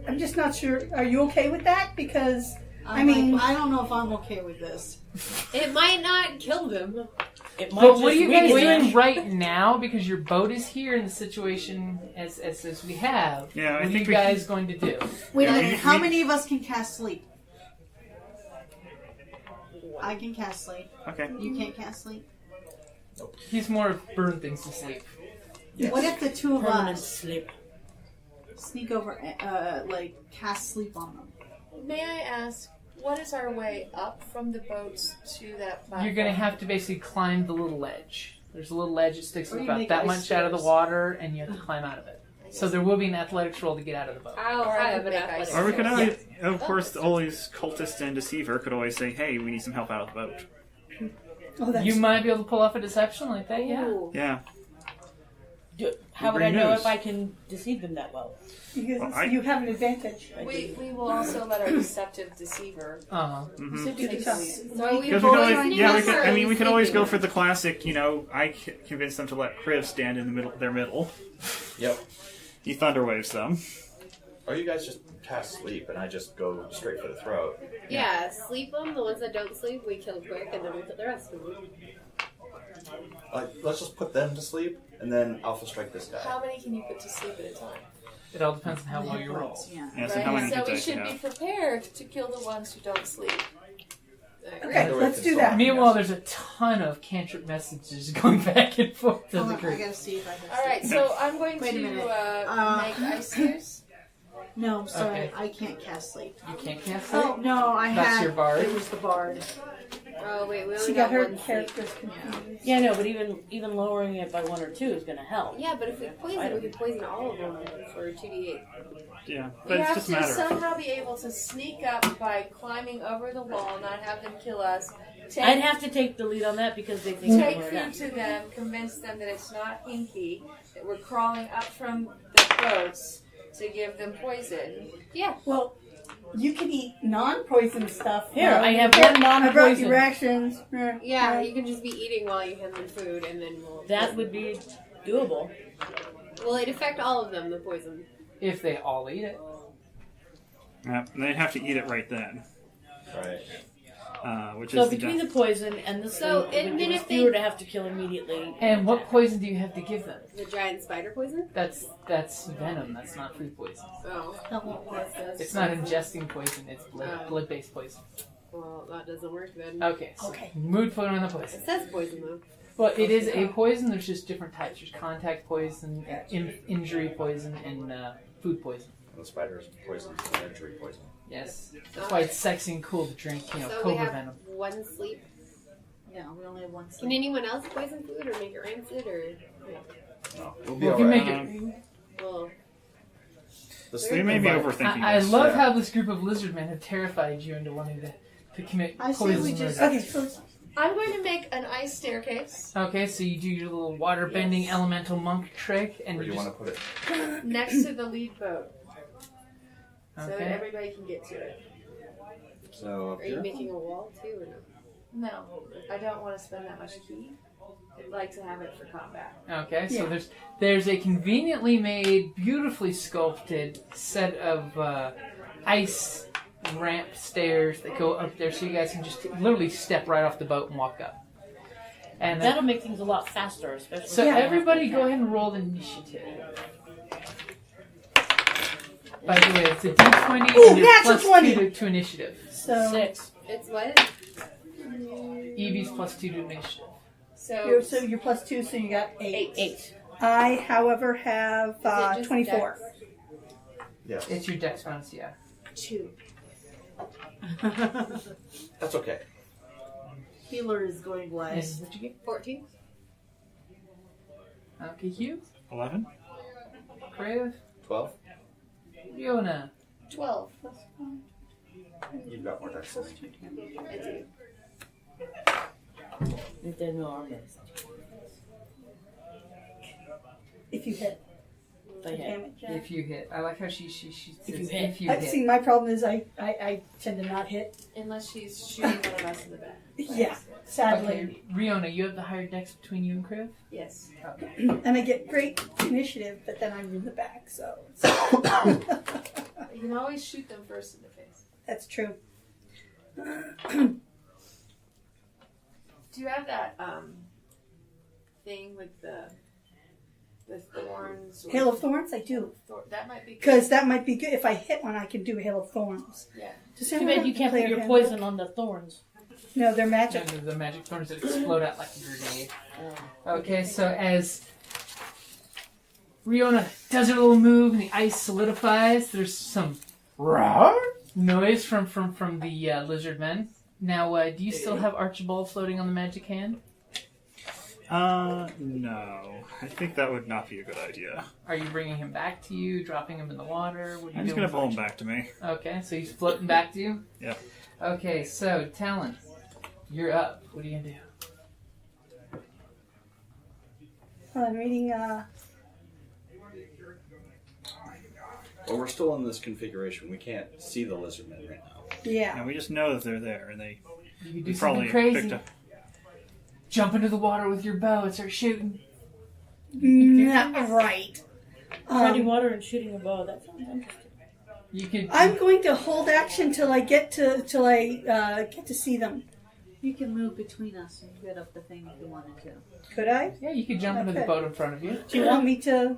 I'm just not sure. Are you okay with that? Because I mean, I don't know if I'm okay with this. It might not kill them. It might But just what are you guys weaken them. doing right now? Because your boat is here in the situation as we have. Yeah, I what are think you we guys going to do? Wait a Yeah, minute. we- How we- many of us can cast sleep? I can cast sleep. Okay. You can't cast sleep. He's more of burn things to sleep. What if the two of Permanent us sleep. sneak over, like cast sleep on them? May I ask, what is our way up from the boats to that platform? You're going to have to basically climb the little ledge. There's a little ledge that sticks Or you about make that ice much out of the stairs. water, and you have to climb out of it. So there will be an athletics roll to get out of the boat. I'll Or I have could an make athletics. ice Or we could, stairs. of course, always cultist and deceiver could always say, "Hey, we need some help out of the boat." oh, that's You might be able to pull off a deception like that, yeah. Ooh. Yeah. How would I Bring know news. if I can deceive them that well? because Well, you have an advantage. We will also let our deceptive deceiver. Uh-huh. Mhm. So do you So are we Because we could poisoning always, yeah, we them, could, or I are mean, we could always go sleeping? for the classic. You know, I convinced them to let Kriv stand in the middle, their middle. Yep. He thunderwaves them. Or you guys just cast sleep and I just go straight for the throat. Yeah, sleep them. The ones that don't sleep, we kill quick, and then we kill the rest of them. Let's just put them to sleep and then alpha strike this guy. How many can you put to sleep at a time? It all depends on how well you roll. Yeah. Yeah. So how many So hit we dice you should be have? prepared to kill the ones who don't sleep. Okay, Either way, let's it's do all- that. Meanwhile, there's a ton of cantrip messages going back and forth to Hold the on, I group. gotta see if I can. All right, so I'm going Wait a to minute. make ice stairs. No, sorry, Okay. I can't cast sleep. You can't cast Oh it? no, I That's had. your bard? It was the bard. Oh wait, we only She got her one sleep. characters confused. Yeah, no, but even lowering it by 1 or 2 is going to help. Yeah, but if we poison, we could poison all of them for 2d8. Yeah, We but it's have just a to matter. somehow be able to sneak up by climbing over the wall, not have them kill us. I'd have to take the lead on that because they think Take we're food not. to them, convince them that it's not hinky, that we're crawling up from the boats to give them poison. Yeah. Well, you can eat non-poison stuff. Here, I have Here, one I brought you non-poison. rations. Yeah, you can just be eating while you hand them food, and then we'll... That would be doable. Will it affect all of them, the poison? If they all eat it. Yeah, and they'd have to eat it right then. Right. which So is between the poison and the So, thing, it and would then give us if they- fewer to have to kill immediately. And what poison do you have to give them? The giant spider poison? That's venom. That's not food poison. Oh. It's not ingesting poison. It's blood-based poison. Well, that doesn't work then. Okay. So mood point on the poison. It says poison though. Well, it is a poison. There's just different types. There's contact poison, injury poison, and food poison. And the spider's poison is an injury poison. Yes. That's why it's sexy and cool to drink, So we cobra have venom. one sleep. Yeah, we only have one Can sleep. anyone else poison food or make it rancid or? No, we'll be Well, if you alright. make it. Well, We may be overthinking I this. love how this group of lizard men have terrified you into wanting to commit I say poison we just. murder. Okay, so I'm going to make an ice staircase Okay, so you do your little water-bending elemental monk trick, and Where do you you just... want to put it? next to the lead boat so that Okay. everybody can get to it. So up are you here? making a wall too or no? No, I don't want to spend that much key. I'd like to have it for combat. Okay, so Yeah. there's a conveniently made, beautifully sculpted set of ice ramp stairs that go up there, so you guys can just literally step right off the boat and walk up. And That'll make things a lot faster, especially. so if we have everybody to go ahead and roll initiative. By the way, it's a D20 Ooh, and you're natural plus 20. 2 to initiative. So, 6. It's what? Evie's plus 2 to initiative. you're plus 2, so you got 8. 8. I, however, have Is it just 24. dex? Yes. It's your dex bonus, yeah. 2. That's okay. healer is going And wise. what'd you get? 14. Okay, Hugh, 11? Kriv, 12? Reona. 12. You've got more dice. I do. If there's no armor. If you hit If I hit. damage. Yeah. If you hit. I like how she says If you hit. if you I hit. see. My problem is I tend to not hit. Unless she's shooting one of us in the back. Yeah, sadly, Okay, Reona, you have the higher dex between you and Kriv? Yes. Okay. and I get great initiative, but then I'm in the back, so You can always shoot them first in the face. that's true. Do you have that thing with the thorns? Or Hail of Thorns, I do, that might be good. because that might be good. If I hit one, I can do Hail of Thorns. Yeah. Does Too anyone bad you have can't put player your handbook? poison on the thorns. No, they're magic. The magic thorns that explode out like a grenade. Okay, so as Reona does her little move and the ice solidifies, there's some noise from the lizard men. Now, do you still have Archibald floating on the magic hand? No. I think that would not be a good idea. Are you bringing him back to you, dropping him in the water? What are you I'm just doing gonna pull with him back to me. Okay, so he's floating back to you? Yep. Okay, so Tallyn, you're up. What are you gonna do? I'm reading. Well, we're still in this configuration. We can't see the lizard men right now. Yeah. And we just know that they're there, and they You can do probably something picked crazy. up. Jump into the water with your bow and start shooting. Not right. Treading water and shooting a bow. That sounds interesting. You could. I'm going to hold action till I get to see them. You can move between us and get up the thing if you wanted to. Could I? Yeah, you could jump into the Okay. boat in front of you. Do you want me to?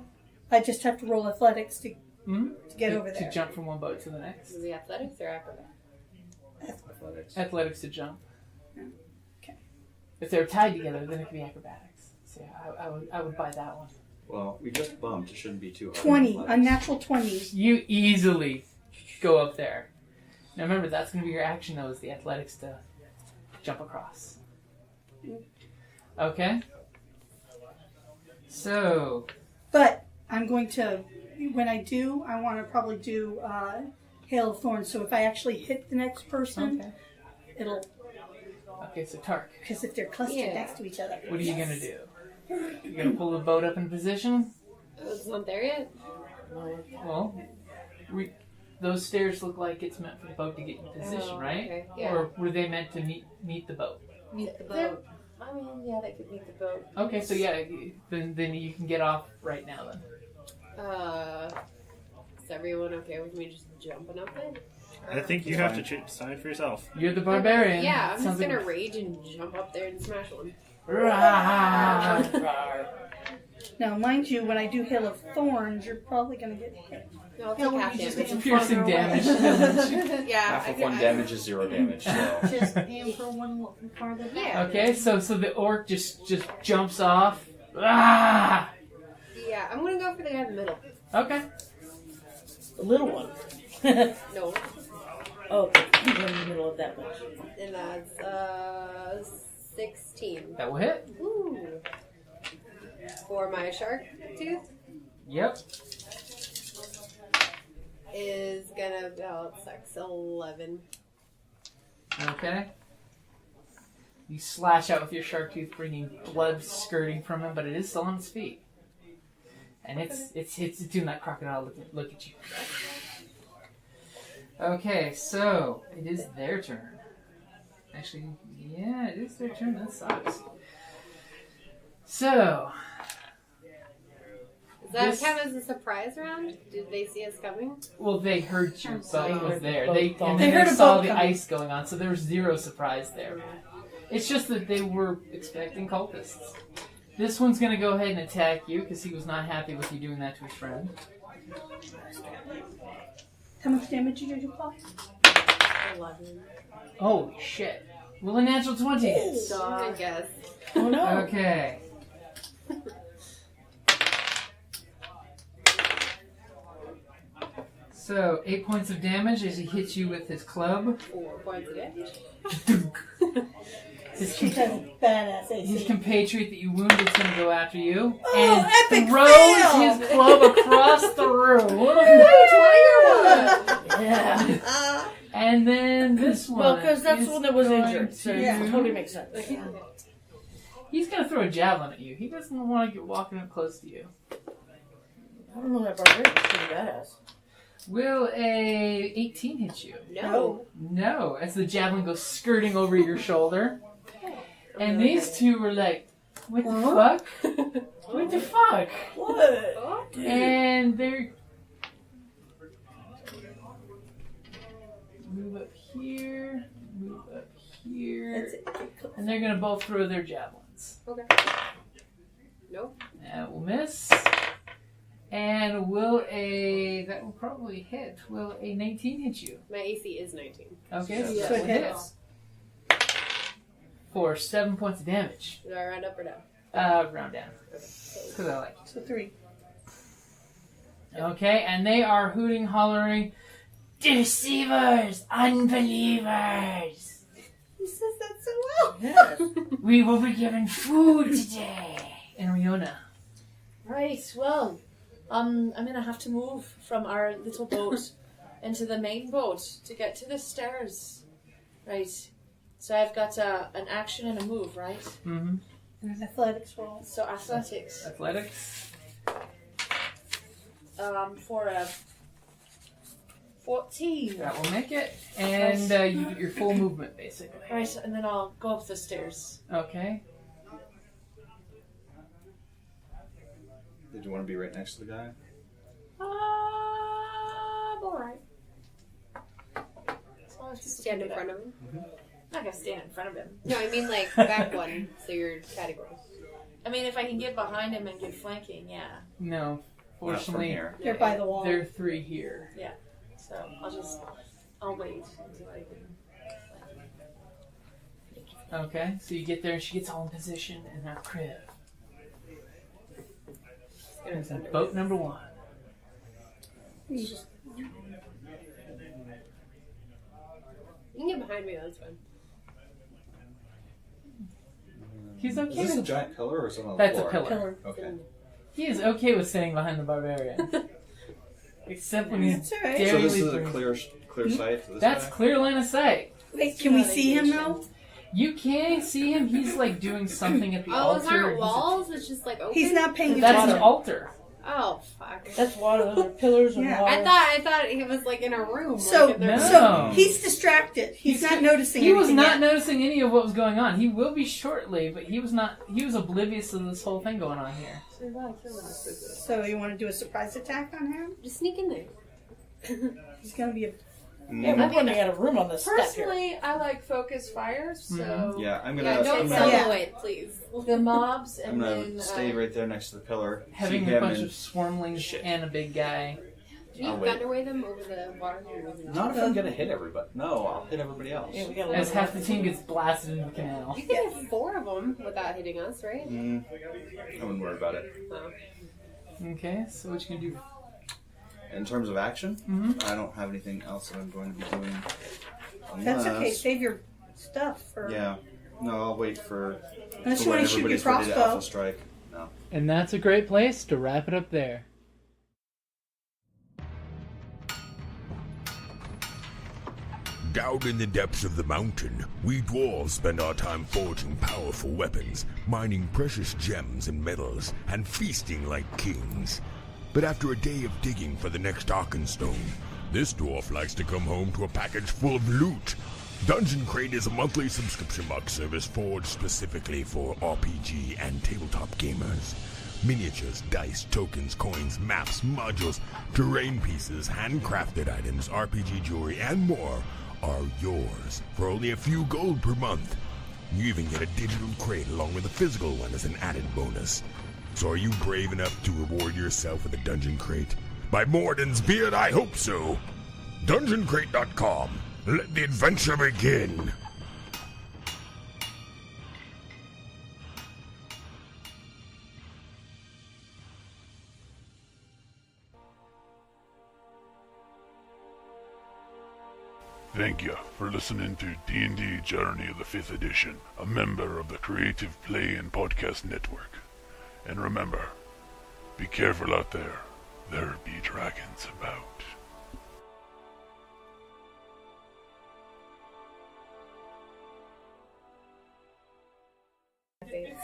I just have to roll athletics to Hmm? get over To there. jump from one boat to the next. Is it athletics or acrobatics? Athletics. Athletics to jump. Okay. If they're tied together, then it could be acrobatics. So yeah, I would buy that one. Well, we just bumped. It shouldn't be too hard. 20, Athletics. unnatural 20s. You easily go up there. Now remember, that's going to be your action though, is the athletics to jump across. Okay? So, But I'm going to, when I do, I want to probably do Hail of Thorns. So if I actually hit the next person, okay. it'll, Okay, so Tarc, because if they're clustered Yeah. next to each other. what are you going to do? You going to pull the boat up in position? It's not there yet. Well, those stairs look like it's meant for the boat to get in position, Oh, right? okay. Yeah. Or were they meant to meet the boat? Meet the boat. I mean, yeah, they could meet the boat. Okay, so yeah, then you can get off right now then. Is everyone okay with me just jumping up there? I think you have to decide for yourself. You're the barbarian. Yeah, I'm Sounds just gonna like- rage and jump up there and smash one. Now, mind you, when I do Hail of Thorns, you're probably going to get hit. No, I'll Yeah, take well, half you just damage. aim Piercing farther away. damage. Yeah, Half of one damage is 0 damage. So. Just aim for one farther back. Yeah. Okay, so the orc just jumps off. Ah! Yeah, I'm gonna go for the guy in the middle. Okay. The little one. No, Oh, he's in the middle of that much. and that's 16. That will hit. Ooh. For my shark tooth Yep. is gonna it sucks 11. Okay. You slash out with your shark tooth, bringing blood skirting from him, but it is still on its feet. And it's doing that crocodile look at you. Okay, so it is their turn. Actually, yeah, it is their turn. That sucks. So, Does that This- count as a surprise round? Did they see us coming? well, they heard your boat was heard there. the They boat and They then heard they a saw boat the coming. ice going on, so there was zero surprise there. It's just that they were expecting cultists. This one's gonna go ahead and attack you because he was not happy with you doing that to his friend. How much damage did you apply? 11. Holy shit! Will a natural 20 hit? I guess. Oh no. Okay. So 8 points of damage as he hits you with his club. 4 points of damage. His She has a badass His AC. compatriot that you wounded is going to go after you Oh, and epic throws fail! his club across the room. Yeah. And then this one. Well, because that's is the one that was going injured. So to- yeah, totally makes sense. He's going to throw a javelin at you. He doesn't want to get walking up close to you. I don't know that barbarian's pretty badass. Will a 18 hit you? No. No, as the javelin goes skirting over your shoulder. And these two were like, what the fuck? What the fuck? What? And they're... Move up here, move up here. And they're going to both throw their javelins. Okay. Nope. That will miss. And that will probably hit. Will a 19 hit you? My AC is 19. Okay, so Yeah. that So it will hit. hits. For 7 points of damage. Do I round up or down? Round down. Because I like So 3. it. Okay, and they are hooting, hollering, deceivers, unbelievers. He says that so well. Yes. We will be given food today. And Reona. Right, well, I'm gonna have to move from our little boat into the main boat to get to the stairs. Right. So I've got an action and a move, right? Mm-hmm. And an athletics roll. So athletics. Athletics. For a 14. That will make it. And you get your full movement, basically. Right, and then I'll go up the stairs. Okay. Did you want to be right next to the guy? I'm alright. As long as people Stand in can front do of him. that. I'm not gonna stand in front of him. No, I mean like back one, so your categories. I mean, if I can get behind him and get flanking, yeah. No. Not from Fortunately, here. They're by the wall. there are 3 here. So I'll wait until I can. Okay, so you get there and she gets all in position and now Kriv. There's boat number 1. You can get behind me, that's fine. He's Is okay this a with giant pillar or something on That's the a floor? pillar. Okay. He is okay with staying behind the barbarian. Except when he's That's all right. So daringly this is a brings- clear sight for this That's guy? clear line of sight. Wait, can we see him though? You can see him. He's like doing something at the Oh, altar. those aren't He's- walls, it's just like open? He's not paying That's attention. an altar. Oh, fuck. That's water. Those are pillars of Yeah. water. I thought he was like in a room. So, like, in their- No. so he's distracted. He's not noticing He was anything not yet. noticing any of what was going on. He will be shortly, but he was not. He was oblivious to this whole thing going on here. So you want to do a surprise attack on him? Just sneak in there. He's gonna be a Yeah, we're running out of room on this step here. Personally, I like focus fire, so Yeah, I'm gonna. Yeah, don't I'm sell gonna, away, please. the mobs I'm and gonna then stay right there next to the pillar. Having see a him bunch and- of swarmlings and a big guy. Do you I'll wait. thunderwave them over the water? Not if I'm gonna hit everybody. No, I'll hit everybody else. Yeah, we gotta As let half the team gets blasted into the canal. You can hit 4 of them without hitting us, right? I wouldn't worry about it. Oh. Okay, so what you can do? In terms of action, I don't have anything else that I'm going to be doing. That's okay. Unless- Save your stuff for. Yeah. No, I'll wait for. Unless for you when want to shoot your everybody's ready to crossbow. alpha strike. No. And that's a great place to wrap it up there. Down in the depths of the mountain, we dwarves spend our time forging powerful weapons, mining precious gems and metals, and feasting like kings. But after a day of digging for the next Arkenstone, this dwarf likes to come home to a package full of loot. Dungeon Crate is a monthly subscription box service forged specifically for RPG and tabletop gamers. Miniatures, dice, tokens, coins, maps, modules, terrain pieces, handcrafted items, RPG jewelry, and more are yours for only a few gold per month. You even get a digital crate along with a physical one as an added bonus. So are you brave enough to reward yourself with a Dungeon Crate? By Morden's beard, I hope so. DungeonCrate.com. Let the adventure begin. Thank you for listening to D&D Journey of the 5th Edition, a member of the Creative Play and Podcast Network. And remember, be careful out there. There be dragons about.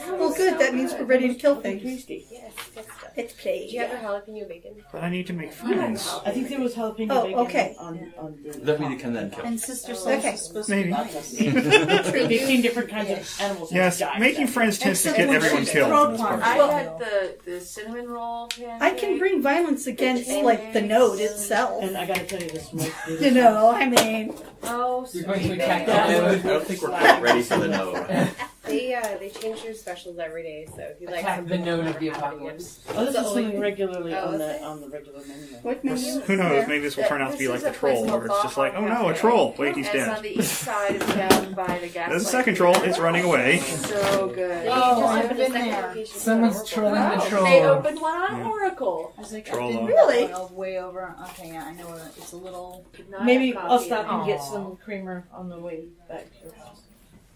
Well, good. That means we're ready to kill things. Yes, good stuff. It's play. Do you have your jalapeno bacon? But I need to make friends. I think there was jalapeno Oh, bacon okay. on the That we can then kill. And Sister Okay. Solace is supposed Maybe. to be nice. 15 different kinds of animals. Yes, have died. making friends tends to Except get when everyone she's killed. thrown That's one. part I of it. had the cinnamon roll pancake. I can bring violence against, like, the node itself. And I gotta tell you this most You know, I mean. Oh, You're going to sweet attack baby. the I don't think we're quite ready for the node. They change their specials every day, so if you like Attack something the node more, of the have it apocalypse. Oh, this The is only- something regularly Oh, on is the it? on the regular menu. What menu? Who knows? Maybe this will turn out to be like the troll, where it's just like, oh no, a troll. Wait, he's It's on dead. the east side of town by the gas. There's a light. second troll. It's running away. So good. Oh, just I've opened a been second there. location. Someone's trolling the troll. They opened one on Yeah. Oracle. I was like, Troll I've been on. Really? way over. Okay, yeah, I know it's a little. Not Maybe a I'll coffee. stop and get Aw. some creamer on the way back to your house.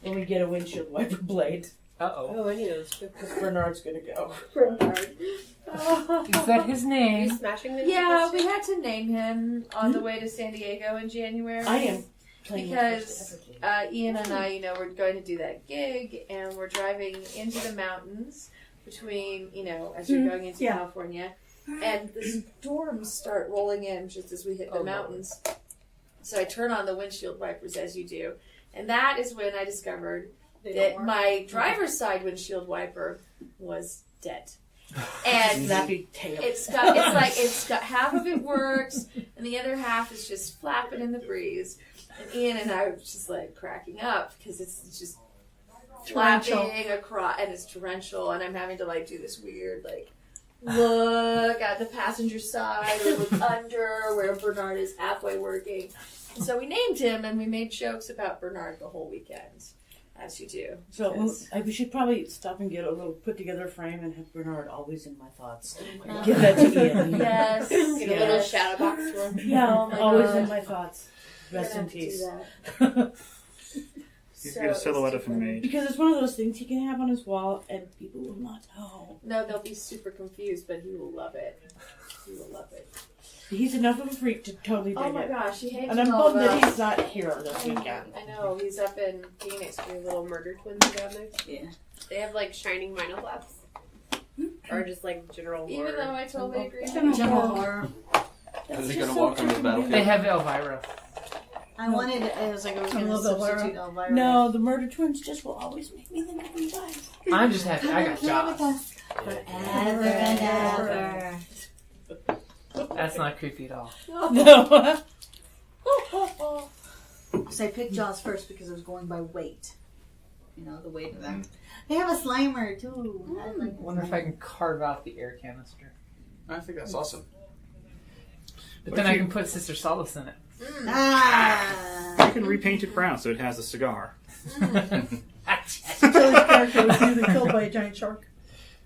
When we get a windshield wiper blade, Uh-oh. Oh, I need those. because Bernard's gonna go. Bernard. Is that his Are you name? smashing the Yeah, we had to name him on the way to San Diego in January. I am playing Because Ian and I, we're going to do that gig, and we're driving into the mountains between, as you're going into Yeah. California, and the storms start rolling in just as we hit the mountains. So I turn on the windshield wipers, as you do, and that is when I discovered that my driver's side windshield wiper was dead. And snappy tail. it's got half of it works, and the other half is just flapping in the breeze. And Ian and I were just like cracking up because it's just flapping across, and it's torrential, and I'm having to like do this weird look at the passenger side or look under where Bernard is halfway working. And so we named him, and we made jokes about Bernard the whole weekend, as you do. So we should probably stop and get a little put together frame and have Bernard always in my thoughts. Give that to Ian. Yes. Get a little shadow box for him. Yeah, Oh my always God. in my thoughts. Rest in peace. You get a silhouette of him made. Because it's one of those things he can have on his wall and people will not know. No, they'll be super confused, but he will love it. He will love it. He's enough of a freak to totally dig Oh my it. gosh, he hates And I'm it all bummed that about- he's not here this weekend. I know, he's up in Phoenix. Your little murder twins down there. Yeah. They have like shining vinyl flaps, or just like general. Even horror. though I totally agree. General horror. Is he gonna walk on the battlefield? They have Elvira. I wanted. It was like I was going to love Elvira. substitute Elvira. No, the murder twins just will always make me the number 5. I'm just happy I got Jaaz. Forever and ever. That's not creepy at all. No. So I picked Jaws first because I was going by weight. You know, the weight of them. They have a Slimer too. I like I wonder if I can carve out the air canister. I think that's awesome. But then I can put Sister Solace in it. You can repaint it brown so it has a cigar. Kelly's character was nearly killed by a giant shark.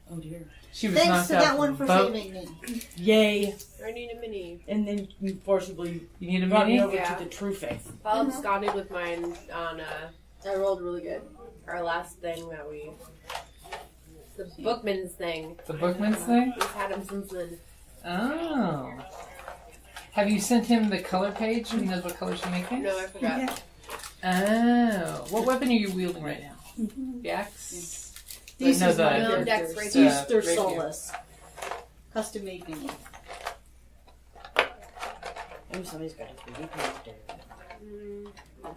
Oh dear. She was Thanks knocked to out that from one the for boat. saving me. Yay. I need a mini. And then you forcibly You need a brought me mini? over Yeah. to the true faith. Paul absconded with mine on, I rolled really good. Our last thing that we... The Bookman's thing. The Bookman's thing? We've had him since then. Oh. Have you sent him the color page? He knows what colors you're making? No, I forgot. Oh. What weapon are you wielding right now? The axe? These No, are my the- characters. right These there. they're Solace. Custom made mini. Maybe somebody's got a 3D printer.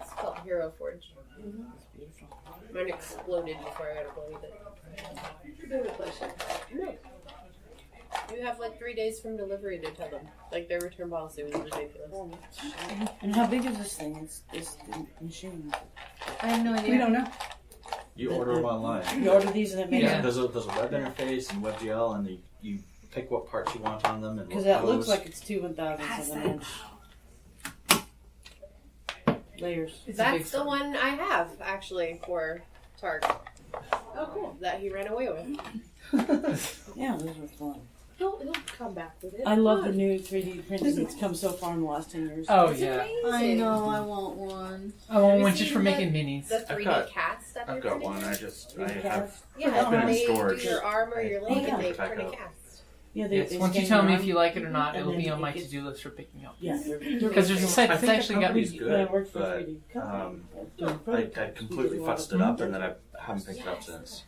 It's called Hero Forge. It's beautiful. Mine exploded before I got to believe it. Good question. No. You have like 3 days from delivery to tell them. Like their return policy was ridiculous. And how big is this thing? It's the machine. I have no idea. We don't know. You order them online. You order these and it makes Yeah. There's a web interface and WebGL, and you pick what parts you want on them. And because what that looks pose. like it's 2 1,000 of an inch layers. That's the one I have actually for Tarc. Oh, cool. That he ran away with. Yeah, those are fun. He'll come back with it. I love the new 3D printing that's come so far in the last 10 years. Oh, It's yeah. I amazing. know, I want one. I want Have one you just for seen making minis. The 3D cast that I've they're got printing? one. I have. Yeah, I've been in they storage. do your arm or your I leg think and they back print a up. cast. Yeah, Yes, once you tell me if you like it or not, it'll be on my to-do list for picking up. Yeah, Because there's a site I that's think actually the got company's me. good, When I worked for but 3D company, I completely fussed it up, and then I haven't picked it up since.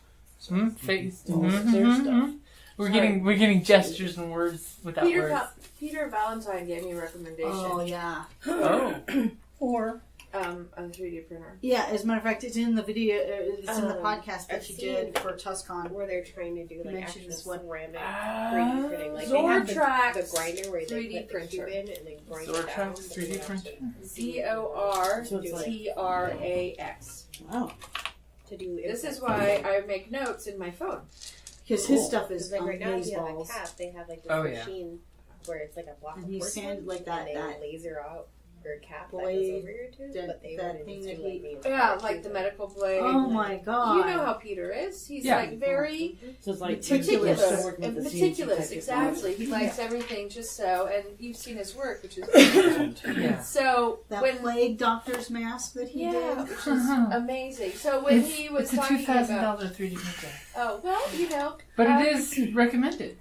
Face. Their stuff. We're getting gestures and words without words. Peter Valentine gave me a recommendation. Oh, yeah. Oh. Or A 3D printer. Yeah, as a matter of fact, it's in the video, it's in the podcast that I've she seen did for TusCon. Where they're trying to do like Mentions actual what- ceramic 3D printing. Like they have Zortrax the grinder where they 3D put the cube printer. in and they grind it down. Zortrax 3D printer. ZORTRAX. Wow. To do This is why I make notes in my phone. Because his stuff is like right now, if you have a balls. cap, they have like this Oh, yeah. machine where it's like a block And of he porcelain, sanded like that- and they that laser out your cap that blade, goes over your tooth, that- but they that wanted thing to that like he- me. Yeah, like the medical blade. Oh my god. You know how Peter is. He's Yeah. like very So it's like meticulous. still working And with the CNC meticulous, type exactly. He likes everything just so. And you've seen his work, which is Yeah. so That when plague doctor's mask that he yeah, did. which is amazing. So when he was It's a talking about, $2,000 3D printer. oh well, you know, But it is recommended.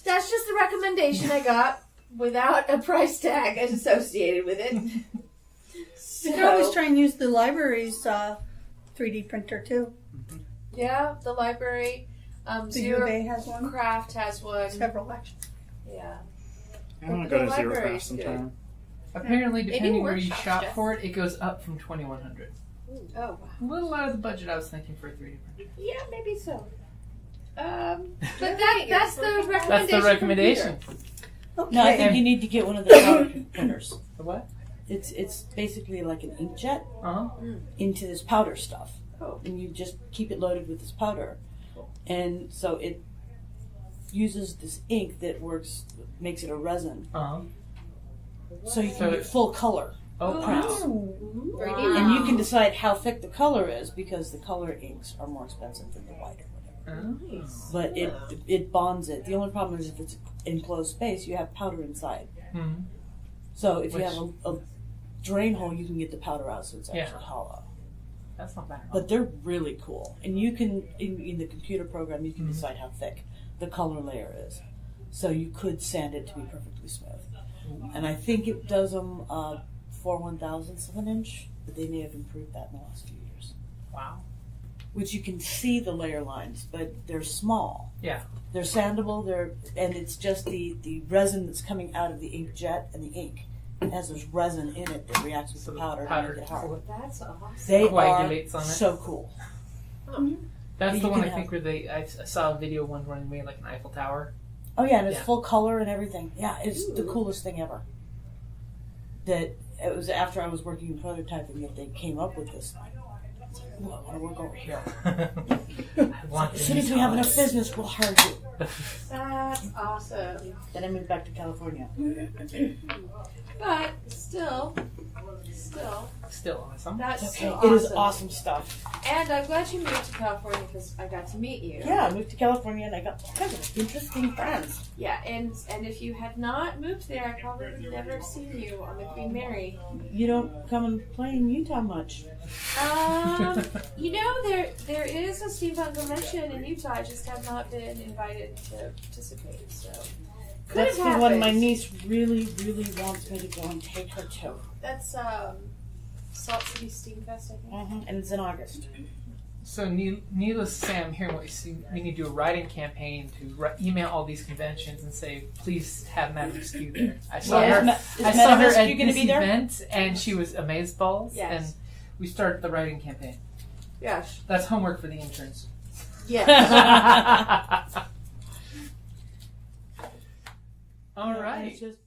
that's just the recommendation I got without a price tag associated with it. you can always So, try and use the library's 3D printer too. yeah, the library, The U of Zero A has one. Craft has one. Several actually. Yeah. I want to go to Zero library's Craft sometime. Apparently, do depending where you workshops, shop Jess. for it, it goes up from $2,100. Oh wow. A little out of the budget I was thinking for a 3D printer. Yeah, maybe so. But Yeah, that's the recommendation. That's the recommendation. Okay. No, I think you need to get one of the powder printers. The what? It's basically like an inkjet Uh-huh. into this powder stuff. Oh. And you just keep it loaded with this powder. And so it uses this ink that makes it a resin. Uh-huh. So you So can get it- full color Oh, prints. And you can decide how thick the color is because the color inks are more expensive than the white or whatever. Oh. But it bonds it. The only problem is if it's enclosed space, you have powder inside. Mm-hmm. So if you Which- have a drain hole, you can get the powder out so it's actually Yeah. hollow. That's not bad at all. But they're really cool. And you can, in the computer program, you can decide how thick the color layer is. So you could sand it to be perfectly smooth. And I think it does them 4/1000ths of an inch, but they may have improved that in the last few years. Wow. Which you can see the layer lines, but they're small. Yeah. They're sandable, and it's just the resin that's coming out of the ink jet and the ink. It has this resin in it that reacts with the powder to make it hard. That's awesome. They Coagulates are on it. so cool. That's You the one can I think where I saw a video one where they made like an Eiffel Tower. Oh yeah, and it's Yeah. full color and everything. Yeah, it's the coolest thing ever. That it was after I was working in prototyping that they came up with this. Ooh, I want to work over here. As soon as we have enough business, we'll hire you. That's awesome. Then I moved back to California. But still awesome. That's okay. still It is awesome. awesome stuff. And I'm glad you moved to California because I got to meet you. Yeah, I moved to California and I got all kinds of interesting friends. Yeah, and if you had not moved there, I probably would have never seen you on the Queen Mary. You don't come and play in Utah much. You know, there is a steampunk convention in Utah. I just have not been invited to participate. So That's the one my niece really, really wants me to go and take her to. That's Salt City Steamfest, I think. And it's in August. So, needless to say, I'm hearing what you see. We need to do a writing campaign to email all these conventions and say, please have Madame Rescue there. I saw her at this event, and she was amazeballs. Yes. And we started the writing campaign. Yes. That's homework for the interns. Yes. All right. It's just